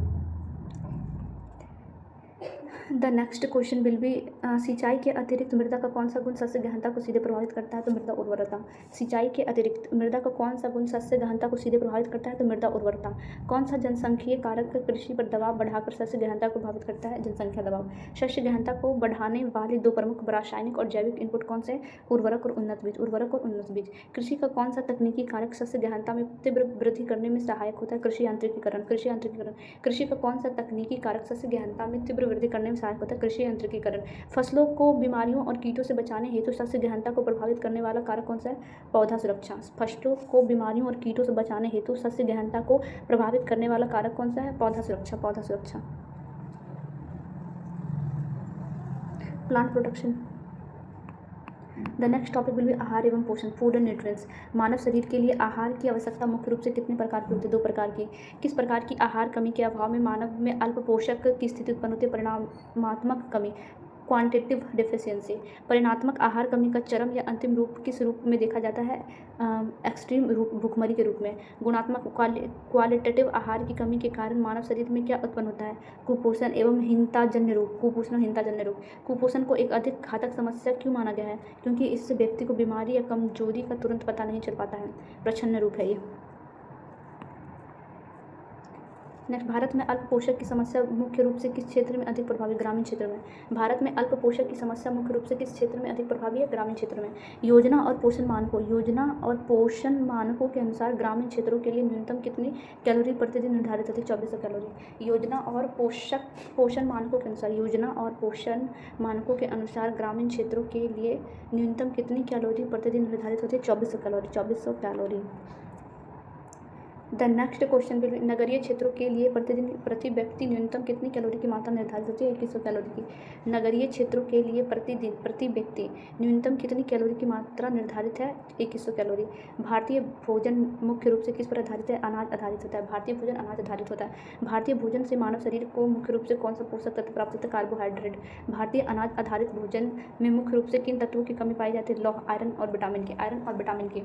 The next question will B सिंचाई के अतिरिक्त मृदा का कौन सा गुण सस्य गहनता को सीधे प्रभावित करता है? तो मृदा उर्वरता। सिंचाई के अतिरिक्त मृदा का कौन सा गुण सस्य गहनता को सीधे प्रभावित करता है? तो मृदा उर्वरता। कौन सा जनसांख्यिकीय कारक कृषि पर दबाव बढ़ाकर सस्य गहनता को प्रभावित करता है? जनसंख्या दबाव। सस्य गहनता को बढ़ाने वाले दो प्रमुख रासायनिक और जैविक इनपुट कौन से? उर्वरक और उन्नत बीज। उर्वरक और उन्नत बीज। कृषि का कौन सा तकनीकी कारक सस्य गहनता में तीव्र वृद्धि करने में सहायक होता है? कृषि यांत्रिकीकरण। कृषि यांत्रिकीकरण। कृषि का कौन सा तकनीकी कारक सस्य गहनता में तीव्र वृद्धि करने में सहायक होता है? कृषि यांत्रिकीकरण। फसलों को बीमारियों और कीटों से बचाने हेतु सस्य गहनता को प्रभावित करने वाला कारक कौन सा है? पौधा सुरक्षा। फसलों को बीमारियों और कीटों से बचाने हेतु सस्य गहनता को प्रभावित करने वाला कारक कौन सा है? पौधा सुरक्षा। पौधा सुरक्षा। Plant protection. The next topic will be आहार एवं पोषण, फूड एंड न्यूट्रिएंट्स। मानव शरीर के लिए आहार की आवश्यकता मुख्य रूप से कितने प्रकार की होती है? दो प्रकार की। किस प्रकार की आहार कमी के अभाव में मानव में अल्प पोषक की स्थिति उत्पन्न होती है? परिणामात्मक कमी, क्वांटिटेटिव डेफिशिएंसी। परिणात्मक आहार कमी का चरम या अंतिम रूप किस रूप में देखा जाता है? एक्सट्रीम रूप, भूखमरी के रूप में। गुणात्मक क्वालिटेटिव आहार की कमी के कारण मानव शरीर में क्या उत्पन्न होता है? कुपोषण एवं हीनताजन्य रोग। कुपोषण और हीनताजन्य रोग। कुपोषण को एक अधिक घातक समस्या क्यों माना गया है? क्योंकि इससे व्यक्ति को बीमारी या कमजोरी का तुरंत पता नहीं चल पाता है। प्रच्छन्न रूप है ये। नेक्स्ट, भारत में अल्प पोषक की समस्या मुख्य रूप से किस क्षेत्र में अधिक प्रभावी? ग्रामीण क्षेत्र में। भारत में अल्प पोषक की समस्या मुख्य रूप से किस क्षेत्र में अधिक प्रभावी है? ग्रामीण क्षेत्र में। योजना और पोषण मानकों। योजना और पोषण मानकों के अनुसार ग्रामीण क्षेत्रों के लिए न्यूनतम कितनी कैलोरी प्रतिदिन निर्धारित होती है? 2400 कैलोरी। योजना और पोषण मानकों के अनुसार। योजना और पोषण मानकों के अनुसार ग्रामीण क्षेत्रों के लिए न्यूनतम कितनी कैलोरी प्रतिदिन निर्धारित होती है? 2400 calorie. 2400 calorie. The next question will B नगरीय क्षेत्रों के लिए प्रतिदिन प्रति व्यक्ति न्यूनतम कितनी कैलोरी की मात्रा निर्धारित होती है? 2100 कैलोरी की। नगरीय क्षेत्रों के लिए प्रतिदिन प्रति व्यक्ति न्यूनतम कितनी कैलोरी की मात्रा निर्धारित है? 2100 कैलोरी। भारतीय भोजन मुख्य रूप से किस पर आधारित है? अनाज आधारित होता है। भारतीय भोजन अनाज आधारित होता है। भारतीय भोजन से मानव शरीर को मुख्य रूप से कौन सा पोषक तत्व प्राप्त होता है? कार्बोहाइड्रेट। भारतीय अनाज आधारित भोजन में मुख्य रूप से किन तत्वों की कमी पाई जाती है? लौह, आयरन और विटामिन की। आयरन और विटामिन की।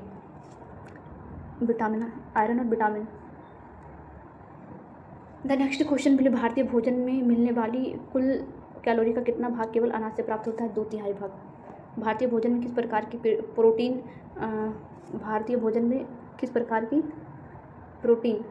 आयरन और vitamin. The next question will भारतीय भोजन में मिलने वाली कुल कैलोरी का कितना भाग केवल अनाज से प्राप्त होता है? 2/3 भाग। भारतीय भोजन में किस प्रकार की प्रोटीन भारतीय भोजन में किस प्रकार की प्रोटीन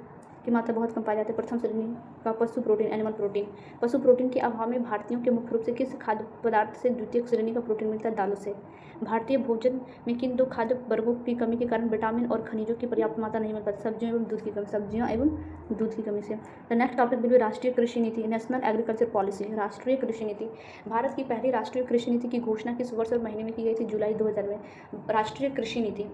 की मात्रा बहुत कम पाई जाती है? प्रथम श्रेणी का पशु प्रोटीन, एनिमल प्रोटीन। पशु प्रोटीन के अभाव में भारतीयों के मुख्य रूप से किस खाद्य पदार्थ से द्वितीय श्रेणी का प्रोटीन मिलता है? दालों से। भारतीय भोजन में किन दो खाद्य वर्गों की कमी के कारण विटामिन और खनिजों की पर्याप्त मात्रा नहीं मिल पाती? सब्जियों एवं दूध की कमी। सब्जियों एवं दूध की कमी से। The next topic will be राष्ट्रीय कृषि नीति, नेशनल एग्रीकल्चर पॉलिसी। राष्ट्रीय कृषि नीति। भारत की पहली राष्ट्रीय कृषि नीति की घोषणा किस वर्ष और महीने में की गई थी? जुलाई 2000 में। राष्ट्रीय कृषि नीति,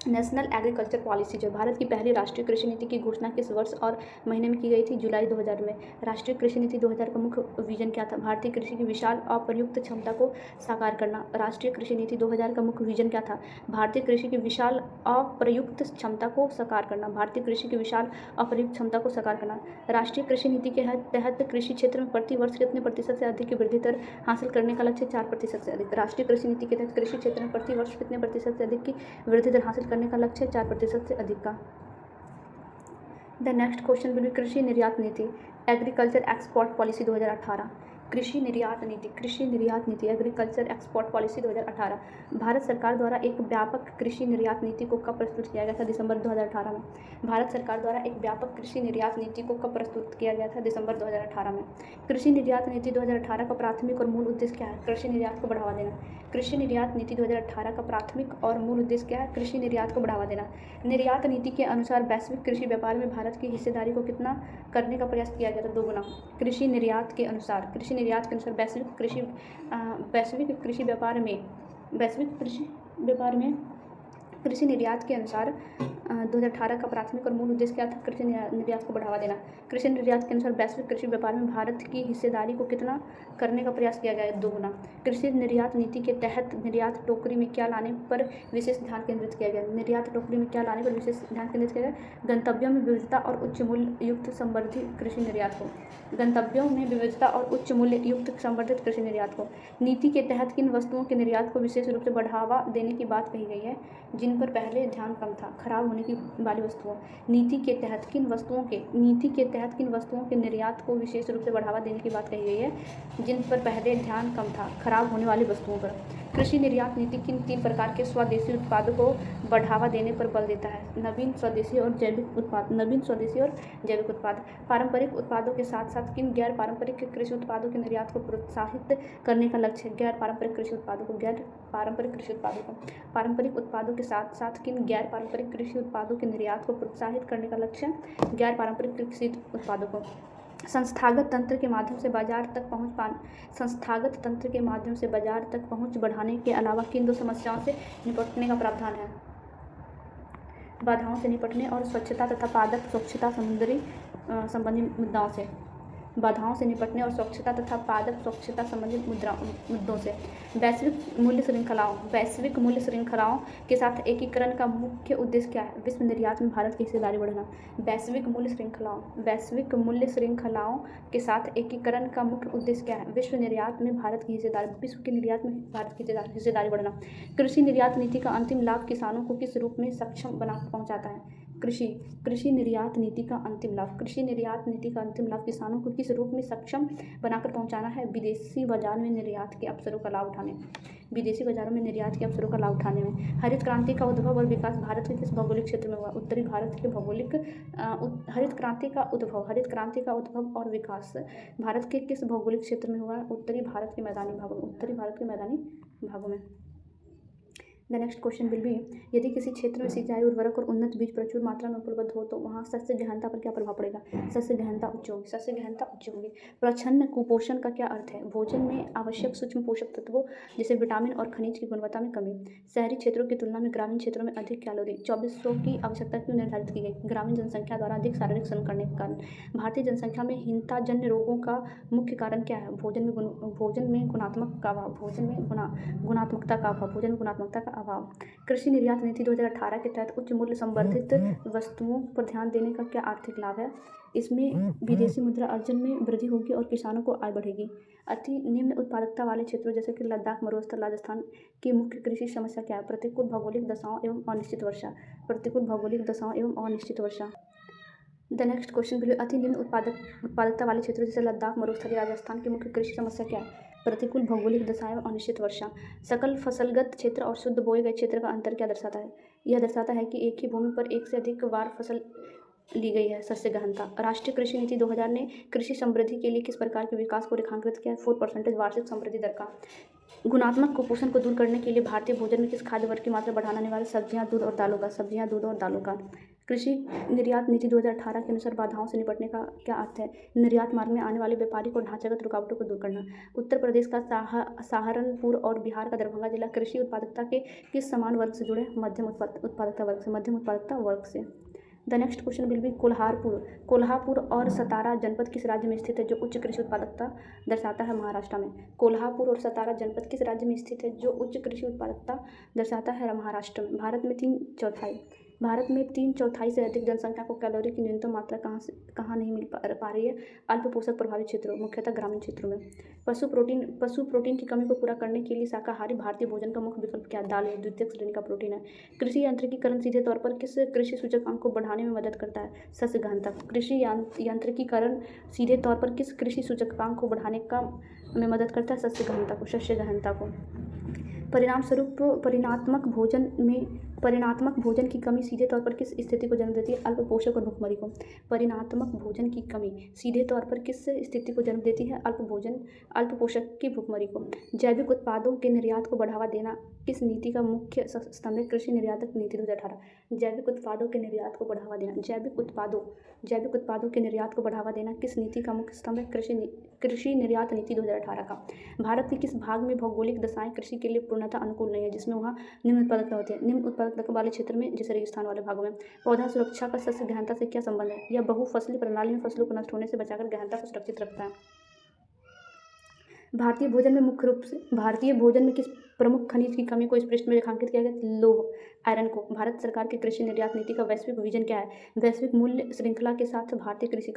नेशनल एग्रीकल्चर पॉलिसी जो भारत की पहली राष्ट्रीय कृषि नीति की घोषणा किस वर्ष और महीने में की गई थी? जुलाई 2000 में। राष्ट्रीय कृषि नीति 2000 का मुख्य विजन क्या था? भारतीय कृषि की विशाल अप्रयुक्त क्षमता को साकार करना। राष्ट्रीय कृषि नीति 2000 का मुख्य विजन क्या था? भारतीय कृषि की विशाल अप्रयुक्त क्षमता को साकार करना। भारतीय कृषि की विशाल अप्रयुक्त क्षमता को साकार करना। राष्ट्रीय कृषि नीति के तहत कृषि क्षेत्र में प्रति वर्ष कितने प्रतिशत से अधिक की वृद्धि दर हासिल करने का लक्ष्य? 4% से अधिक। राष्ट्रीय कृषि नीति के तहत कृषि क्षेत्र में प्रति वर्ष कितने प्रतिशत से अधिक की वृद्धि दर हासिल करने का लक्ष्य? 4% से अधिक का। The next question will be कृषि निर्यात नीति, एग्रीकल्चर एक्सपोर्ट पॉलिसी 2018। कृषि निर्यात नीति एग्रीकल्चर एक्सपोर्ट पॉलिसी 2018 भारत सरकार द्वारा एक व्यापक कृषि निर्यात नीति को कब प्रस्तुत किया गया था? दिसंबर 2018 में। भारत सरकार द्वारा एक व्यापक कृषि निर्यात नीति को कब प्रस्तुत किया गया था? दिसंबर 2018 में। कृषि निर्यात नीति 2018 का प्राथमिक और मूल उद्देश्य क्या है? कृषि निर्यात को बढ़ावा देना। कृषि निर्यात नीति 2018 का प्राथमिक और मूल उद्देश्य क्या है? कृषि निर्यात को बढ़ावा देना। निर्यात नीति के अनुसार वैश्विक कृषि व्यापार में भारत की हिस्सेदारी को कितना करने का प्रयास किया गया था? 2 गुना। कृषि निर्यात के अनुसार वैश्विक कृषि व्यापार में कृषि निर्यात के अनुसार 2018 का प्राथमिक और मूल उद्देश्य क्या था? कृषि निर्यात को बढ़ावा देना। कृषि निर्यात के अनुसार वैश्विक कृषि व्यापार में भारत की हिस्सेदारी को कितना करने का प्रयास किया गया है? 2 गुना। कृषि निर्यात नीति के तहत निर्यात टोकरी में क्या लाने पर विशेष ध्यान केंद्रित किया गया? निर्यात टोकरी में क्या लाने पर विशेष ध्यान केंद्रित किया गया? गंतव्यों में विविधता और उच्च मूल्य युक्त संवर्धित कृषि निर्यात को। गंतव्यों में विविधता और उच्च मूल्य युक्त संवर्धित कृषि निर्यात को। नीति के तहत किन वस्तुओं के निर्यात को विशेष रूप से बढ़ावा देने की बात कही गई है? जिन जिन पर पहले ध्यान कम था, खराब होने की वाली वस्तुओं। नीति के तहत किन वस्तुओं के निर्यात को विशेष रूप से बढ़ावा देने की बात कही गई है, जिन पर पहले ध्यान कम था, खराब होने वाली वस्तुओं पर। कृषि निर्यात नीति किन 3 प्रकार के स्वदेशी उत्पादों को बढ़ावा देने पर बल देता है? नवीन, स्वदेशी और जैविक उत्पाद। पारंपरिक उत्पादों के साथ साथ किन गैर पारंपरिक कृषि उत्पादों के निर्यात को प्रोत्साहित करने का लक्ष्य है? पारंपरिक कृषि उत्पादों को। पारंपरिक उत्पादों के साथ साथ किन गैर पारंपरिक कृषि उत्पादों के निर्यात को प्रोत्साहित करने का लक्ष्य है? गैर पारंपरिक कृषि उत्पादों को। संस्थागत तंत्र के माध्यम से बाजार तक पहुंच बढ़ाने के अलावा किन 2 समस्याओं से निपटने का प्रावधान है? बाधाओं से निपटने और स्वच्छता तथा पादप स्वच्छता संबंधी मुद्दों से। वैश्विक मूल्य श्रृंखलाओं के साथ एकीकरण का मुख्य उद्देश्य क्या है? विश्व निर्यात में भारत की हिस्सेदारी बढ़ाना। वैश्विक मूल्य श्रृंखलाओं के साथ एकीकरण का मुख्य उद्देश्य क्या है? विश्व के निर्यात में भारत की हिस्सेदारी बढ़ाना। कृषि निर्यात नीति का अंतिम लाभ किसानों को किस रूप में सक्षम बनाकर पहुंचाता है? कृषि निर्यात नीति का अंतिम लाभ किसानों को किस रूप में सक्षम बनाकर पहुंचाना है? विदेशी बाजारों में निर्यात के अवसरों का लाभ उठाने में। हरित क्रांति का उद्भव और विकास भारत के किस भौगोलिक क्षेत्र में हुआ? उत्तरी भारत के हरित क्रांति का उद्भव और विकास भारत के किस भौगोलिक क्षेत्र में हुआ? उत्तरी भारत के मैदानी भागों में। The next question will B, यदि किसी क्षेत्र में सिंचाई, उर्वरक और उन्नत बीज प्रचुर मात्रा में उपलब्ध हो तो वहाँ सस्य गहनता पर क्या प्रभाव पड़ेगा? सस्य गहनता उच्च होगी। प्रच्छन्न कुपोषण का क्या अर्थ है? भोजन में आवश्यक सूक्ष्म पोषक तत्वों जैसे विटामिन और खनिज की गुणवत्ता में कमी। शहरी क्षेत्रों की तुलना में ग्रामीण क्षेत्रों में अधिक कैलोरी। 2400 की आवश्यकता क्यों निर्धारित की गई? ग्रामीण जनसंख्या द्वारा अधिक शारीरिक श्रम करने के कारण। भारतीय जनसंख्या में हीनताजन्य रोगों का मुख्य कारण क्या है? भोजन में गुणात्मकता का अभाव। कृषि निर्यात नीति 2018 के तहत उच्च मूल्य संवर्धित वस्तुओं पर ध्यान देने का क्या आर्थिक लाभ है? इसमें विदेशी मुद्रा अर्जन में वृद्धि होगी और किसानों को आय बढ़ेगी। अति निम्न उत्पादकता वाले क्षेत्रों जैसे कि लद्दाख, मरुस्थल, राजस्थान की मुख्य कृषि समस्या क्या है? प्रतिकूल भौगोलिक दशाओं एवं अनिश्चित वर्षा। The next question will be, अति निम्न उत्पादकता वाले क्षेत्रों जैसे लद्दाख, मरुस्थलीय राजस्थान की मुख्य कृषि समस्या क्या है? प्रतिकूल भौगोलिक दशाएं और अनिश्चित वर्षा। सकल फसलगत क्षेत्र और शुद्ध बोए गए क्षेत्र का अंतर क्या दर्शाता है? यह दर्शाता है कि एक ही भूमि पर एक से अधिक बार फसल ली गई है। सस्य गहनता। राष्ट्रीय कृषि नीति 2000 ने कृषि समृद्धि के लिए किस प्रकार के विकास को रेखांकित किया है? 4% वार्षिक समृद्धि दर का। गुणात्मक कुपोषण को दूर करने के लिए भारतीय भोजन में किस खाद्य वर्ग की मात्रा बढ़ाना अनिवार्य? सब्जियां, दूध और दालों का। कृषि निर्यात नीति 2018 के अनुसार बाधाओं से निपटने का क्या अर्थ है? निर्यात मार्ग में आने वाले व्यापारिक और ढांचागत रुकावटों को दूर करना। उत्तर प्रदेश का सहारनपुर और बिहार का दरभंगा जिला कृषि उत्पादकता के किस समान वर्ग से जुड़े? मध्यम उत्पादकता वर्ग से। The next question will B, Kolhapur और सतारा जनपद किस राज्य में स्थित है जो उच्च कृषि उत्पादकता दर्शाता है? महाराष्ट्र में। कोल्हापुर और सतारा जनपद किस राज्य में स्थित है जो उच्च कृषि उत्पादकता दर्शाता है? महाराष्ट्र में। भारत में 3/4 से अधिक जनसंख्या को कैलोरी की न्यूनतम मात्रा कहाँ नहीं मिल पा रही है? अल्प पोषक प्रभावित क्षेत्रों, मुख्यतः ग्रामीण क्षेत्रों में। पशु प्रोटीन की कमी को पूरा करने के लिए शाकाहारी भारतीय भोजन का मुख्य विकल्प क्या? दाल द्वितीयक श्रेणी का प्रोटीन है। कृषि यांत्रिकीकरण सीधे तौर पर किस कृषि सूचकांक को बढ़ाने में मदद करता है? सस्य गहनता। कृषि यांत्रिकीकरण सीधे तौर पर किस कृषि सूचकांक को बढ़ाने में मदद करता है? सस्य गहनता को। परिणामस्वरूप परिणात्मक भोजन की कमी सीधे तौर पर किस स्थिति को जन्म देती है? अल्प पोषक और भुखमरी को। परिणात्मक भोजन की कमी सीधे तौर पर किस स्थिति को जन्म देती है? अल्प पोषक की भुखमरी को। जैविक उत्पादों के निर्यात को बढ़ावा देना किस नीति का मुख्य स्तंभ है? कृषि निर्यात नीति 2018। जैविक उत्पादों के निर्यात को बढ़ावा देना किस नीति का मुख्य स्तंभ है? कृषि निर्यात नीति 2018 का। भारत के किस भाग में भौगोलिक दशाएं कृषि के लिए पूर्णतः अनुकूल नहीं है, जिसमें वहाँ निम्न उत्पादकता होती है? निम्न उत्पादकता वाले क्षेत्र में, जैसे रेगिस्तान वाले भागों में। पौधा सुरक्षा का सस्य गहनता से क्या संबंध है? यह बहुफसली प्रणाली में फसलों को नष्ट होने से बचाकर गहनता को सुरक्षित रखता है। भारतीय भोजन में किस प्रमुख खनिज की कमी को इस पृष्ठ में रेखांकित किया गया? लौह, आयरन को। भारत सरकार की कृषि निर्यात नीति का वैश्विक विजन क्या है? वैश्विक मूल्य श्रृंखला के साथ भारतीय कृषि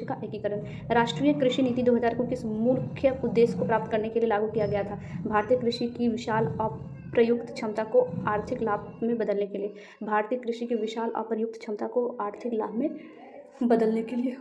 का एकीकरण। राष्ट्रीय कृषि नीति 2000 को किस मुख्य उद्देश्य को प्राप्त करने के लिए लागू किया गया था? भारतीय कृषि की विशाल अप्रयुक्त क्षमता को आर्थिक लाभ में बदलने के लिए, भारतीय कृषि की विशाल अप्रयुक्त क्षमता को आर्थिक लाभ में बदलने के लिए।